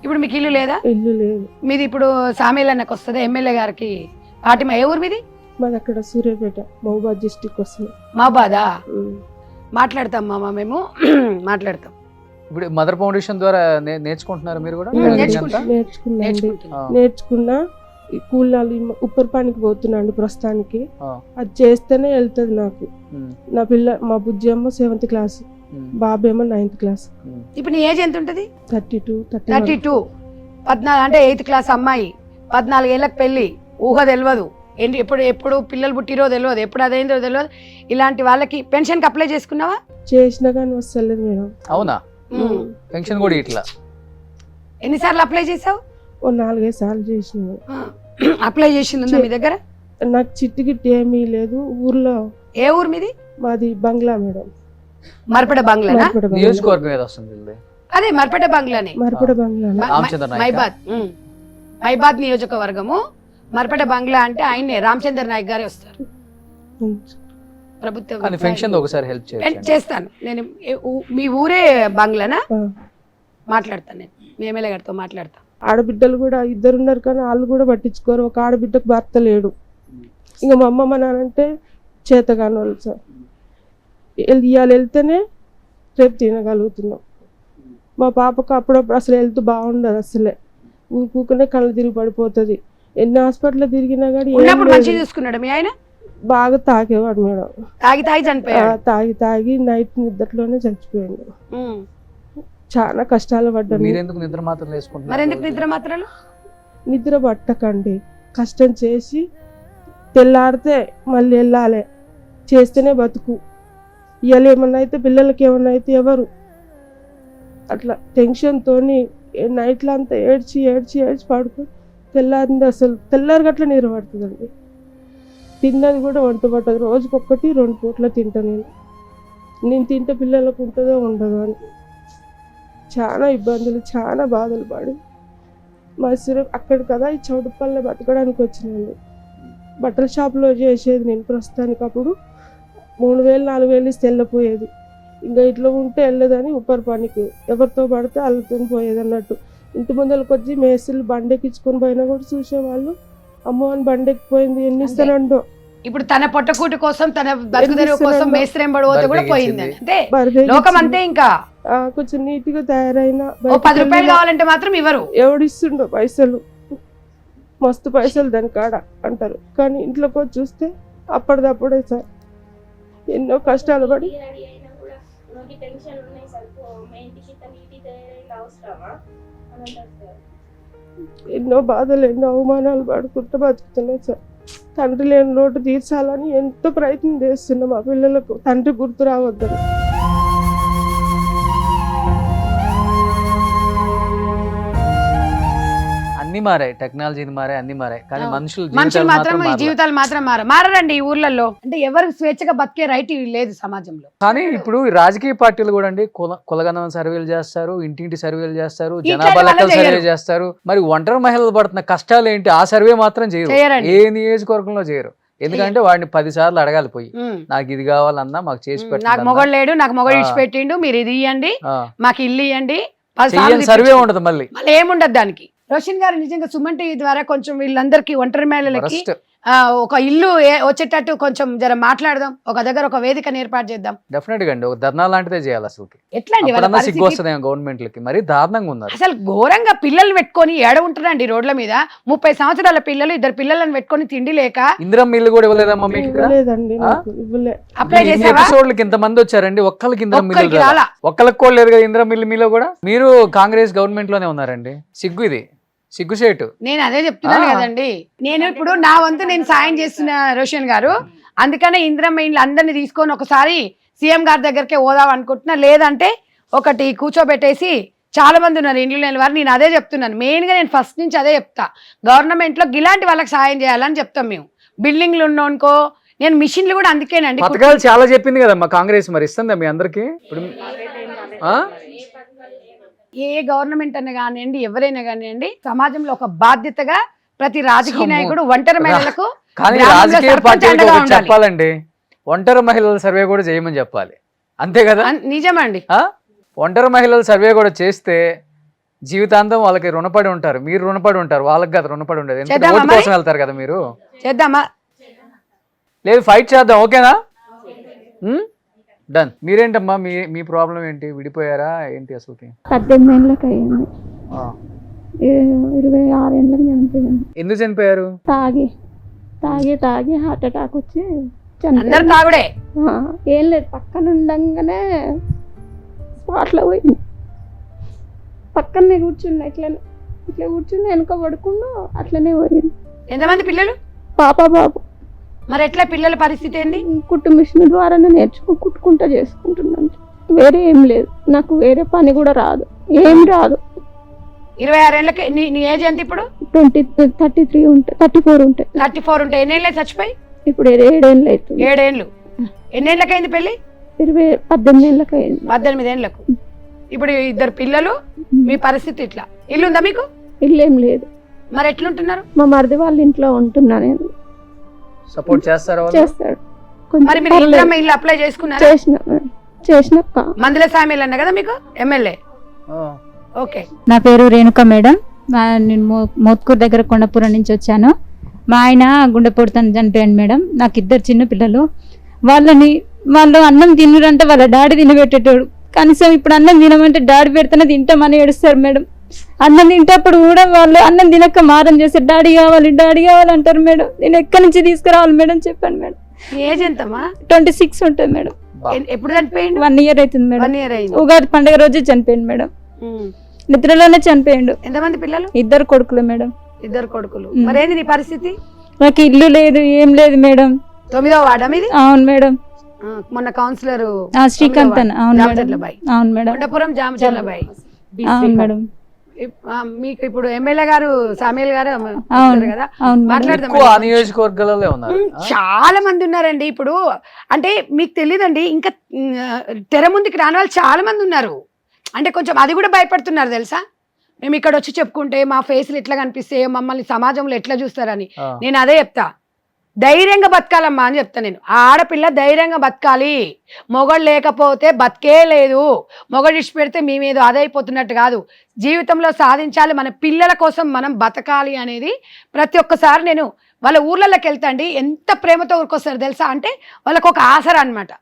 ఇప్పుడు మీకు ఇల్లు లేదా? ఇల్లు లేదు. మీది ఇప్పుడు సామేలన్నకు వస్తుంది ఎమ్మెల్యే గారికి పాటిమా. ఏ ఊరు మీది? మాది అక్కడ సూర్యాపేట, మహబూబాద్ డిస్టిక్ వస్తుంది. మా బాధా మాట్లాడతాం మామ, మేము మాట్లాడతాం. ఇప్పుడు మదర్ ఫౌండేషన్ ద్వారా నేర్చుకుంటున్నారు మీరు కూడా? నేర్చుకున్నా. ఈ కూలాలు ఉప్పర్ పనికి పోతున్నాండి ప్రస్తుతానికి. అది చేస్తేనే వెళ్తుంది నాకు. నా మా బుజ్జి ఏమో 7th క్లాస్, బాబు ఏమో 9th క్లాస్. ఇప్పుడు నీ ఏజ్ ఎంత ఉంటుంది? 32. 14 అంటే 8th క్లాస్ అమ్మాయి. 14 ఏళ్ళకి పెళ్లి. ఊహ తెలియదు. ఎప్పుడు పిల్లలు పుట్టిరో తెలియదు, ఎప్పుడు అదైందో తెలియదు. ఇలాంటి వాళ్ళకి పెన్షన్ కి అప్లై చేసుకున్నావా? చేసినా కానీ వస్తలేదు మేడం. అవునా? పెన్షన్ కూడా ఇట్లా ఎన్నిసార్లు అప్లై చేసావు? ఓ 4-5 సార్లు చేసిన. అప్లై చేసింది మీ దగ్గర? నాకు చిట్టి గిట్టి ఏమీ లేదు ఊర్లో. ఏ ఊరు మీది? మాది బంగ్లా మేడం. మర్పడ బంగ్లా. నియోజకవర్గం ఏదో వస్తుంది. అదే మర్పడ బంగ్లానే. మర్పడ బంగ్లా, మైబాద్ నియోజకవర్గము. మర్పట బంగ్లా అంటే ఆయనే రామచంద్ర నాయక్ గారే వస్తారు. ప్రభుత్వం చేస్తాను నేను. మీ ఊరే బంగ్లానా? మాట్లాడతాను నేను, మీ ఎమ్మెల్యే గారితో మాట్లాడతాను. ఆడబిడ్డలు కూడా 2 ఉన్నారు కానీ వాళ్ళు కూడా పట్టించుకోరు. ఒక ఆడబిడ్డకు భర్త లేడు. ఇంకా మా అమ్మ మా నాన్నంటే చేతగాని వాళ్ళు సార్. ఇవాళ వెళ్తేనే రేపు తినగలుగుతున్నాం. మా పాపకు అప్పుడప్పుడు అసలు హెల్త్ బాగుండదు. అసలే ఊరుకూకనే కళ్ళు తిరిగి పడిపోతుంది. ఎన్ని హాస్పిటల్ తిరిగినా కానీ మంచిగా చూసుకున్నాడు మీ ఆయన? బాగా తాగేవాడు మేడం. తాగి చనిపోయాడు. తాగి నైట్ నిద్రలోనే చచ్చిపోయాడు. చాలా కష్టాలు పడ్డాను. నిద్ర పట్టకండి, కష్టం చేసి తెల్లారితే మళ్ళీ వెళ్ళాలి. చేస్తేనే బతుకు. ఇవాళ ఏమన్నా అయితే పిల్లలకి ఏమన్నా అయితే ఎవరు అట్లా టెన్షన్తో నైట్లో అంతా ఏడ్చి పడుకో. తెల్లారింది అసలు తెల్లారి గట్ల నీరు పడుతుందండి. తిన్నది కూడా వంట పట్టదు. రోజుకి 1-2 పూట్ల తింటా నేను తింటే పిల్లలకు ఉంటుందో ఉండదో అని. చాలా ఇబ్బందులు, చాలా బాధలు పడి మసూరు అక్కడ కదా ఈ చౌటుపల్లె బతకడానికి వచ్చినండి. బట్టల షాప్లో చేసేది నేను ప్రస్తుతానికి. అప్పుడు 3,000 4,000 ఇస్తే వెళ్ళిపోయేది. ఇంకా ఇట్లా ఉంటే వెళ్ళదని ఉప్పర్ పనికి ఎవరితో పడితే వాళ్ళతో పోయేది అన్నట్టు. ఇంటి ముందరకు వచ్చి మేస్త్రీలు బండెక్కించుకొని పోయినా కూడా చూసేవాళ్ళు, అమ్మో అని బండెక్కిపోయింది ఎన్ని ఇస్తానండో. ఇప్పుడు తన పొట్టకూటి కోసం, తన బతుకుదెరువు కోసం మేస్త్రం పడిపోతే కూడా పోయింది. అంటే లోకం అంతే. ఇంకా కొంచెం నీట్ గా తయారైన 10 రూపాయలు కావాలంటే మాత్రం ఇవ్వరు. ఎవడిస్తుండో పైసలు, మస్తు పైసలు దాని కాడ అంటారు. కానీ ఇంట్లోకి వచ్చి చూస్తే అప్పటిదప్పుడే సార్ ఎన్నో కష్టాలు పడి ఎన్నో బాధలు, ఎన్నో అవమానాలు పడుకుంటూ బతుకుతున్నాం సార్. తండ్రి లేని లోటు తీర్చాలని ఎంతో ప్రయత్నం చేస్తున్నాం. మా పిల్లలకు తండ్రి గుర్తు రావద్దని. అన్ని మారాయి, టెక్నాలజీని మారాయి, అన్ని మారాయి, కానీ మనుషులు మాత్రం జీవితాలు మాత్రం మారరండి ఈ ఊర్లలో. అంటే ఎవరికి స్వేచ్ఛగా బతికే రైట్ లేదు సమాజంలో. కానీ ఇప్పుడు ఈ రాజకీయ పార్టీలు కూడా అండి కులగణన సర్వేలు చేస్తారు, ఇంటింటి సర్వేలు చేస్తారు, జనాభా లెక్కలు సర్వే చేస్తారు. మరి ఒంటరి మహిళలు పడుతున్న కష్టాలు ఏంటి ఆ సర్వే మాత్రం చేయరు. ఏ నియోజకవర్గంలో చేయరు. ఎందుకంటే వాడిని 10 సార్లు అడగాలి పోయి, నాకు ఇది కావాలన్నా మాకు చేసి పెట్టండి, నాకు మొగడు లేడు, నాకు మొగడు ఇచ్చి పెట్టిండు, మీరు ఇది ఇవ్వండి, మాకు ఇల్లు ఇవ్వండి, సర్వే ఉండదు. మళ్ళీ ఏముండదు దానికి. రోషన్ గారు నిజంగా సుమన్ టీవీ ద్వారా కొంచెం వీళ్ళందరికీ ఒంటరి మహిళలకి ఒక ఇల్లు వచ్చేటట్టు కొంచెం జర మాట్లాడదాం, ఒక దగ్గర ఒక వేదికను ఏర్పాటు చేద్దాం. డెఫినెట్ గా అండి, ఒక ధర్నా లాంటిదే చేయాలి. అసలు ఎట్లా అండి సిగ్గు వస్తుంది గవర్నమెంట్ లకి, మరి దారుణంగా ఉన్నారు. అసలు ఘోరంగా పిల్లలు పెట్టుకొని ఏడ ఉంటున్నారండి రోడ్ల మీద. 30 సంవత్సరాల పిల్లలు, 2 పిల్లలను పెట్టుకొని తిండి లేక. ఇందిరమ్మ ఇల్లు కూడా ఇవ్వలేదమ్మా మీకు? అప్లై చేసేవా? ఇంత మంది వచ్చారండి, ఒక్కరికి ఇందిరమ్మ ఇల్లు రాలా. ఒక్కరికి కూడా లేదు కదా ఇందిరమ్మ ఇల్లు మీలో కూడా. మీరు కాంగ్రెస్ గవర్నమెంట్ లోనే ఉన్నారండి. సిగ్గు, ఇది సిగ్గుసేటు. నేను అదే చెప్తున్నాను కదండి. నేను ఇప్పుడు నా వంతు నేను సాయం చేస్తున్న రోషన్ గారు. అందుకనే ఇందిరమ్మ ఇండ్లు అందరినీ తీసుకొని ఒకసారి సీఎం గారి దగ్గరికి పోదాం అనుకుంటున్నా. లేదంటే ఒకటి కూర్చోబెట్టేసి, చాలా మంది ఉన్నారు ఇండ్లు లేని వారు. నేను అదే చెప్తున్నాను మెయిన్ గా, నేను ఫస్ట్ నుంచి అదే చెప్తా. గవర్నమెంట్ లో ఇలాంటి వాళ్ళకి సాయం చేయాలని చెప్తాం మేము. బిల్డింగ్లు ఉన్నోనుకో, నేను మిషన్లు కూడా అందుకేనండి. పథకాలు చాలా చెప్పింది కదా మా కాంగ్రెస్, మరి ఇస్తుందా మీ అందరికి? ఇప్పుడు ఏ గవర్నమెంట్ అన్న కానివ్వండి, ఎవరైనా కానివ్వండి, సమాజంలో ఒక బాధ్యతగా ప్రతి రాజకీయ నాయకుడు ఒంటరి మహిళలకు, కానీ రాజకీయ పార్టీలకు చెప్పాలండి, ఒంటరి మహిళల సర్వే కూడా చేయమని చెప్పాలి. అంతే కదా? నిజమండి. ఒంటరి మహిళల సర్వే కూడా చేస్తే జీవితాంతం వాళ్ళకి రుణపడి ఉంటారు. మీరు రుణపడి ఉంటారు, వాళ్ళకి కదా రుణపడి ఉండదు. ఎందుకంటే ఓటు కోసం వెళ్తారు కదా మీరు. చేద్దామా? లేదు, ఫైట్ చేద్దాం. ఓకేనా? డన్. మీరేంటమ్మా, మీ ప్రాబ్లం ఏంటి? విడిపోయారా ఏంటి అసలు? 18 ఏళ్ళకి అయ్యింది. 26 ఏళ్ళకి చనిపోయింది. ఎందుకు చనిపోయారు? తాగి హార్ట్ అటాక్ వచ్చి అందరు తాగుడే. ఏం లేదు, పక్కన ఉండంగానే స్పాట్లో పోయింది. పక్కనే కూర్చున్నా, ఇట్లా కూర్చున్నా, వెనక పడుకుండా అట్లనే పోయింది. ఎంతమంది పిల్లలు? బాబు. మరి ఎట్లా పిల్లల పరిస్థితి ఏంటి? కుట్టు మిషన్ ద్వారానే కుట్టుకుంటా చేసుకుంటున్నాను. వేరే ఏం లేదు, నాకు వేరే పని కూడా రాదు, ఏం రాదు. 26 ఏళ్ళకి. నీ ఏజ్ ఎంత ఇప్పుడు? 33 ఉంటాయి, 34 ఉంటాయి. 34 ఉంటాయి. ఎన్నేళ్ళకి చచ్చిపోయి? ఇప్పుడు 7 ఏళ్ళు అవుతుంది. 7 ఏళ్ళు. ఎన్నేళ్ళకి అయింది పెళ్లి? 18 ఏళ్ళకి అయింది. 18 ఏళ్ళకు. ఇప్పుడు 2 పిల్లలు. మీ పరిస్థితి ఇట్లా. ఇల్లు ఉందా మీకు? ఇల్లు ఏం లేదు. మరి ఎట్లుంటున్నారు? మా మరిది వాళ్ళ ఇంట్లో ఉంటున్నా నేను. సపోర్ట్ చేస్తాడు. మరి మీరు ఇందిరమ్మ ఇల్లు అప్లై చేసుకున్నారా? చేసిన మందుల సామీలు అన్న కదా మీకు ఎమ్మెల్యే. ఓకే. నా పేరు రేణుక మేడం. నేను మోత్కూర్ దగ్గర కొండపురం నుంచి వచ్చాను. మా ఆయన గుండెపోటుతో చనిపోయాను మేడం. నాకు 2 చిన్న పిల్లలు. వాళ్ళు అన్నం తినరంటే వాళ్ళ డాడీ తినబెట్టేటోడు. కనీసం ఇప్పుడు అన్నం తినమంటే డాడీ పెడితేనే తింటామని ఏడుస్తారు మేడం. అన్నం తింటప్పుడు కూడా వాళ్ళు అన్నం తినక మారం చేస్తారు, డాడీ కావాలి అంటారు మేడం. నేను ఎక్కడి నుంచి తీసుకురావాలి మేడం చెప్పండి మేడం. ఏజ్ ఎంతమా? 26 ఉంటుంది మేడం. ఎప్పుడు చనిపోయిండు? 1 ఇయర్ అవుతుంది మేడం. 1 ఇయర్ అయింది. ఉగాది పండుగ రోజు చనిపోయింది మేడం. నిద్రలోనే చనిపోయిండు. ఎంతమంది పిల్లలు? 2 కొడుకులు మేడం. 2 కొడుకులు. మరి ఏంది నీ పరిస్థితి? నాకు ఇల్లు లేదు, ఏం లేదు మేడం. 9వ వార్డా మీది? అవును మేడం. మొన్న కౌన్సిలర్ శ్రీకాంత్. అవును మేడం. కొండపురం జామచర్లబాయ్. అవును మేడం. మీకు ఇప్పుడు ఎమ్మెల్యే గారు సామేల్ గారు కదా మాట్లాడదాం. నియోజకవర్గాలలో ఉన్నారు, చాలా మంది ఉన్నారండి. ఇప్పుడు అంటే మీకు తెలియదండి, ఇంకా తెర ముందుకి రాని వాళ్ళు చాలా మంది ఉన్నారు. అంటే కొంచెం అది కూడా భయపడుతున్నారు తెలుసా. మేము ఇక్కడ వచ్చి చెప్పుకుంటే మా ఫేస్లు ఎట్లా కనిపిస్తే మమ్మల్ని సమాజంలో ఎట్లా చూస్తారని. నేను అదే చెప్తా, ధైర్యంగా బతకాలమ్మా అని చెప్తా నేను. ఆ ఆడపిల్ల ధైర్యంగా బతకాలి, మొగడు లేకపోతే బతికే లేదు, మొగడు ఇచ్చి పెడితే మేమేదో అదైపోతున్నట్టు కాదు, జీవితంలో సాధించాలి, మన పిల్లల కోసం మనం బతకాలి అనేది ప్రతి ఒక్కసారి నేను వాళ్ళ ఊర్లలోకి వెళ్తాండి ఎంత ప్రేమతో ఊరుకొస్తారు తెలుసా. అంటే వాళ్ళకు ఒక ఆసరా అనమాట,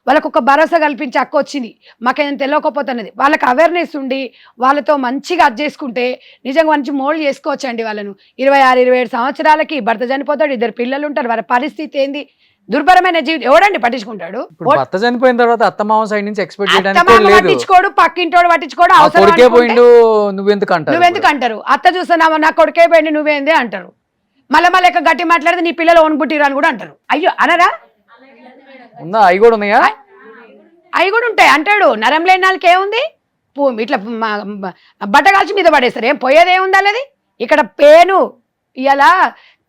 వాళ్ళకు ఒక భరోసా కల్పించి అక్క వచ్చింది మాకేం తెలియకపోతున్నది, వాళ్ళకి అవేర్నెస్ ఉండి వాళ్ళతో మంచిగా అది చేసుకుంటే నిజంగా మంచి మోల్డ్ చేసుకోవచ్చండి వాళ్ళను. 26-27 సంవత్సరాలకి భర్త చనిపోతాడు, 2 పిల్లలు ఉంటారు, వాళ్ళ పరిస్థితి ఏంది, దుర్భరమైన జీవితం ఎవడండి పట్టించుకుంటాడు. భర్త చనిపోయిన తర్వాత అత్తమామ సైడ్ నుంచి ఎక్స్పెక్ట్ చేయడానికి పట్టించుకోడు, పక్కింటోడు పట్టించుకోడు, కొడుకే పోయిండు నువ్వెందుకు అంటారు. అత్త చూస్తున్నావా నా కొడుకే పోయింది నువ్వేంది అంటారు. మళ్ళీ గట్టి మాట్లాడితే నీ పిల్లలు ఓన్బుట్టిరు అని కూడా అంటారు. అయ్యో అనరా, ఉందా అవి కూడా ఉన్నాయా, అవి కూడా ఉంటాయి అంటాడు. నరం లేని వాళ్ళకి ఏముంది, ఇట్లా బట్ట కాల్చి మీద పడేస్తారు, ఏం పోయేదేముంది వాళ్ళది. ఇక్కడ పేను ఇలా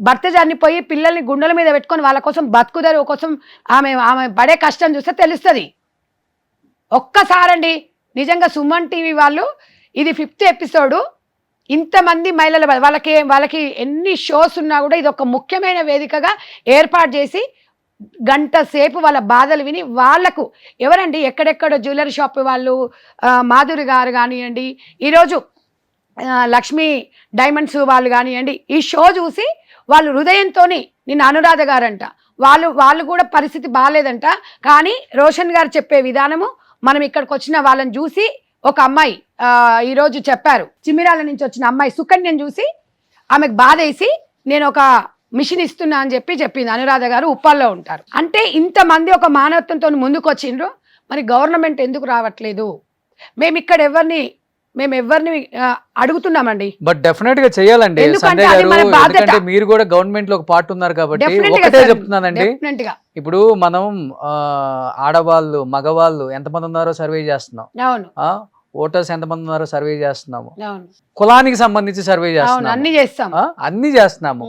భర్త చనిపోయి పిల్లల్ని గుండెల మీద పెట్టుకొని వాళ్ళ కోసం బతుకుదారు కోసం ఆమె పడే కష్టం చూస్తే తెలుస్తుంది. ఒక్కసారండి నిజంగా సుమన్ టీవీ వాళ్ళు ఇది 5th ఎపిసోడు, ఇంతమంది మహిళల వాళ్ళకి ఎన్ని షోస్ ఉన్నా కూడా ఇది ఒక ముఖ్యమైన వేదికగా ఏర్పాటు చేసి గంట సేపు వాళ్ళ బాధలు విని వాళ్ళకు ఎవరండి ఎక్కడెక్కడో జ్యువెలరీ షాప్ వాళ్ళు మాధురి గారు కానివ్వండి, ఈరోజు లక్ష్మీ డైమండ్స్ వాళ్ళు కానివ్వండి, ఈ షో చూసి వాళ్ళు హృదయంతో నిన్న అనురాధ గారంట వాళ్ళు కూడా పరిస్థితి బాగాలేదంట, కానీ రోషన్ గారు చెప్పే విధానము మనం ఇక్కడికి వచ్చిన వాళ్ళని చూసి ఒక అమ్మాయి ఈరోజు చెప్పారు, చిమిరాల నుంచి వచ్చిన అమ్మాయి సుకన్యను చూసి ఆమెకు బాధ వేసి నేను ఒక మిషన్ ఇస్తున్నా అని చెప్పింది అనురాధ గారు, ఉప్పల్లో ఉంటారు. అంటే ఇంతమంది ఒక మానవత్వంతో ముందుకు వచ్చిండ్రు, మరి గవర్నమెంట్ ఎందుకు రావట్లేదు. మేము ఇక్కడ ఎవరిని అడుగుతున్నామండి. బట్ డెఫినెట్ గా చేయాలండి సంజయ్ గారు, ఎందుకంటే మీరు కూడా గవర్నమెంట్ లో ఒక పార్ట్ ఉన్నారు కాబట్టి ఒకటే చెప్తున్నానండి. ఇప్పుడు మనం ఆడవాళ్ళు మగవాళ్ళు ఎంతమంది ఉన్నారో సర్వే చేస్తున్నాం, ఓటర్స్ ఎంతమంది ఉన్నారో సర్వే చేస్తున్నాము, కులానికి సంబంధించి సర్వే చేస్తున్నాము, అన్ని చేస్తున్నాము.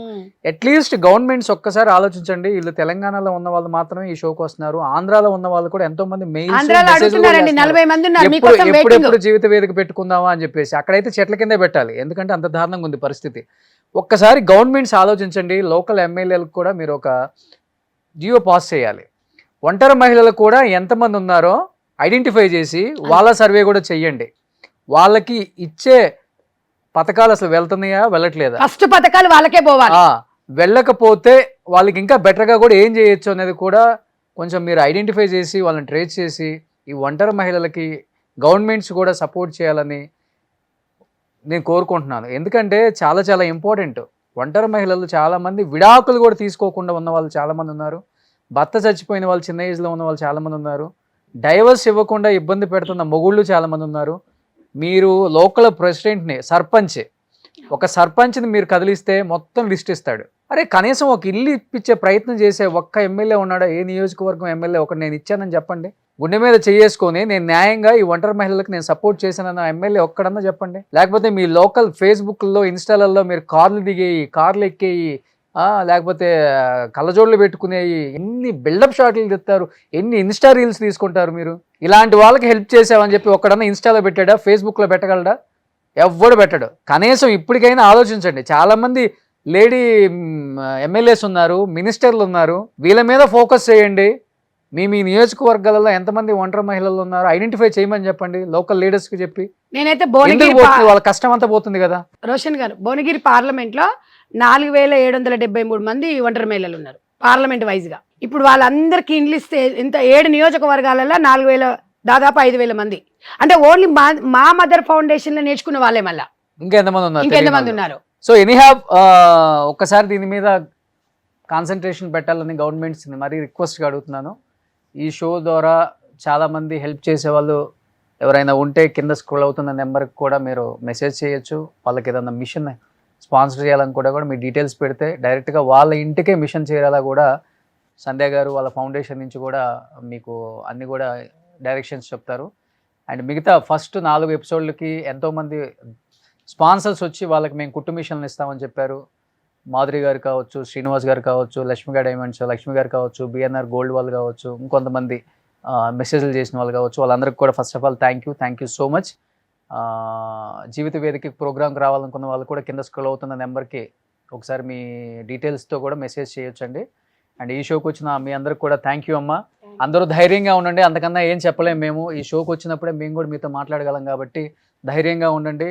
అట్లీస్ట్ గవర్నమెంట్స్ ఒక్కసారి ఆలోచించండి, వీళ్ళు తెలంగాణలో ఉన్న వాళ్ళు మాత్రమే ఈ షోకి వస్తున్నారు, ఆంధ్రాలో ఉన్న వాళ్ళు కూడా ఎంతో మంది ఎప్పుడెప్పుడు జీవిత వేదిక పెట్టుకుందామా అని చెప్పేసి. అక్కడైతే చెట్ల కిందే పెట్టాలి, ఎందుకంటే అంత దారుణంగా ఉంది పరిస్థితి. ఒక్కసారి గవర్నమెంట్స్ ఆలోచించండి, లోకల్ ఎమ్మెల్యేలకు కూడా మీరు ఒక జియో పాస్ చేయాలి, ఒంటరి మహిళలు కూడా ఎంతమంది ఉన్నారో ఐడెంటిఫై చేసి వాళ్ళ సర్వే కూడా చెయ్యండి. వాళ్ళకి ఇచ్చే పథకాలు అసలు వెళ్తున్నాయా వెళ్ళట్లేదా, ఫస్ట్ పథకాలు వాళ్ళకే పోవాలి, వెళ్ళకపోతే వాళ్ళకి ఇంకా బెటర్గా కూడా ఏం చేయొచ్చు అనేది కూడా కొంచెం మీరు ఐడెంటిఫై చేసి వాళ్ళని ట్రేస్ చేసి ఈ ఒంటరి మహిళలకి గవర్నమెంట్స్ కూడా సపోర్ట్ చేయాలని నేను కోరుకుంటున్నాను. ఎందుకంటే చాలా చాలా ఇంపార్టెంట్. ఒంటరి మహిళలు చాలామంది విడాకులు కూడా తీసుకోకుండా ఉన్న వాళ్ళు చాలామంది ఉన్నారు, భర్త చచ్చిపోయిన వాళ్ళు చిన్న ఏజ్లో ఉన్న వాళ్ళు చాలామంది ఉన్నారు, డైవర్స్ ఇవ్వకుండా ఇబ్బంది పెడుతున్న మొగుళ్ళు చాలామంది ఉన్నారు. మీరు లోకల్ ప్రెసిడెంట్ని ఒక సర్పంచ్ని మీరు కదిలిస్తే మొత్తం లిస్ట్ ఇస్తాడు. అరే కనీసం ఒక ఇల్లు ఇప్పించే ప్రయత్నం చేసే ఒక్క ఎమ్మెల్యే ఉన్నాడా, ఏ నియోజకవర్గం ఎమ్మెల్యే ఒకటి నేను ఇచ్చానని చెప్పండి, గుండె మీద చేసుకొని నేను న్యాయంగా ఈ ఒంటరి మహిళలకు నేను సపోర్ట్ చేశానన్న ఎమ్మెల్యే ఒక్కడన్నా చెప్పండి. లేకపోతే మీ లోకల్ ఫేస్బుక్లో ఇన్స్టాలలో మీరు కార్లు దిగేయి, కార్లు ఎక్కేయి, లేకపోతే కళ్ళజోళ్ళు పెట్టుకునేవి, ఎన్ని బిల్డప్ షాట్లు తెస్తారు, ఎన్ని ఇన్స్టా రీల్స్ తీసుకుంటారు మీరు. ఇలాంటి వాళ్ళకి హెల్ప్ చేసామని చెప్పి ఒక్కడన్నా ఇన్స్టాలో పెట్టాడా, ఫేస్బుక్లో పెట్టగలడా, ఎవ్వడు పెట్టడు. కనీసం ఇప్పటికైనా ఆలోచించండి. చాలామంది లేడీ ఎమ్మెల్యేస్ ఉన్నారు, మినిస్టర్లు ఉన్నారు, వీళ్ళ మీద ఫోకస్ చేయండి. మీ నియోజకవర్గాలలో ఎంతమంది ఒంటరి మహిళలు ఉన్నారు ఐడెంటిఫై చేయమని చెప్పండి లోకల్ లీడర్స్ కి చెప్పి. నేనైతే వాళ్ళ కష్టం అంతా పోతుంది కదా. రోషన్ గారు, భువనగిరి పార్లమెంట్ లో 4773 మంది ఒంటరి మహిళలు ఉన్నారు పార్లమెంట్ వైజ్ గా. ఇప్పుడు వాళ్ళందరికి ఇండ్లు ఇస్తే ఇంత 7 నియోజకవర్గాలలో 4000 దాదాపు 5000 మంది, అంటే ఓన్లీ మా మదర్ ఫౌండేషన్ లో నేర్చుకున్న వాళ్ళే. మళ్ళీ ఇంకెంతమంది ఉన్నారు. సో ఎనీహావ్ ఒక్కసారి దీని మీద కాన్సన్ట్రేషన్ పెట్టాలని గవర్నమెంట్స్ మరీ రిక్వెస్ట్గా అడుగుతున్నాను. ఈ షో ద్వారా చాలామంది హెల్ప్ చేసేవాళ్ళు ఎవరైనా ఉంటే కింద స్క్రోల్ అవుతున్న నెంబర్కి కూడా మీరు మెసేజ్ చేయొచ్చు. వాళ్ళకి ఏదైనా మిషన్ స్పాన్సర్ చేయాలని కూడా మీ డీటెయిల్స్ పెడితే డైరెక్ట్గా వాళ్ళ ఇంటికే మిషన్ చేరేలా కూడా సంధ్య గారు వాళ్ళ ఫౌండేషన్ నుంచి కూడా మీకు అన్ని కూడా డైరెక్షన్స్ చెప్తారు. అండ్ మిగతా ఫస్ట్ 4 ఎపిసోడ్లకి ఎంతోమంది స్పాన్సర్స్ వచ్చి వాళ్ళకి మేము కుట్టు మిషన్లు ఇస్తామని చెప్పారు. మాధురి గారు కావచ్చు, శ్రీనివాస్ గారు కావచ్చు, లక్ష్మీ డైమండ్స్ లక్ష్మి గారు కావచ్చు, బిఎన్ఆర్ గోల్డ్ వాళ్ళు కావచ్చు, ఇంకొంతమంది మెసేజ్లు చేసిన వాళ్ళు కావచ్చు, వాళ్ళందరికీ కూడా first of all thank you so much. Jeevitha Vedika ప్రోగ్రామ్కి రావాలనుకున్న వాళ్ళు కూడా కింద స్క్రోల్ అవుతున్న నెంబర్కి ఒకసారి మీ డీటెయిల్స్తో కూడా మెసేజ్ చేయొచ్చండి. అండ్ ఈ షోకి వచ్చిన మీ అందరికి కూడా థ్యాంక్ యూ అమ్మా. అందరూ ధైర్యంగా ఉండండి, అంతకన్నా ఏం చెప్పలేము మేము. ఈ షోకి వచ్చినప్పుడే మేము కూడా మీతో మాట్లాడగలం కాబట్టి ధైర్యంగా ఉండండి.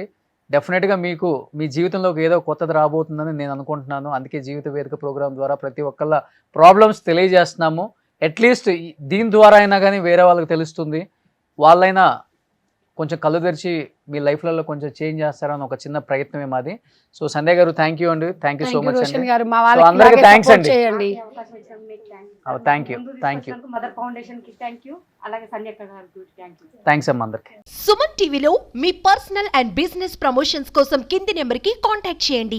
డెఫినెట్గా మీకు మీ జీవితంలోకి ఏదో కొత్తది రాబోతుందని నేను అనుకుంటున్నాను. అందుకే జీవిత వేదిక ప్రోగ్రాం ద్వారా ప్రతి ఒక్కళ్ళ ప్రాబ్లమ్స్ తెలియజేస్తున్నాము. అట్లీస్ట్ దీని ద్వారా అయినా కానీ వేరే వాళ్ళకి తెలుస్తుంది, వాళ్ళైనా కొంచెం కళ్ళు తెరిచి మీ లైఫ్లలో కొంచెం చేంజ్ చేస్తారని ఒక చిన్న ప్రయత్నమే మాది. సో సంధ్య గారు థ్యాంక్ యూ అండి, థ్యాంక్ యూ సో మచ్ అండి. గారు మా So, అందరికీ వాళ్ళకి thanks అండి. చేయండి. థ్యాంక్ యూ మదర్ ఫౌండేషన్ కి థ్యాంక్ యూ, అలాగే సంజయ్ గారికి థ్యాంక్ యూ. థ్యాంక్స్ అమ్మ అందరికి. సుమన్ టీవీలో మీ పర్సనల్ అండ్ బిజినెస్ ప్రమోషన్స్ కోసం కింది నెంబర్కి కాంటాక్ట్ చేయండి.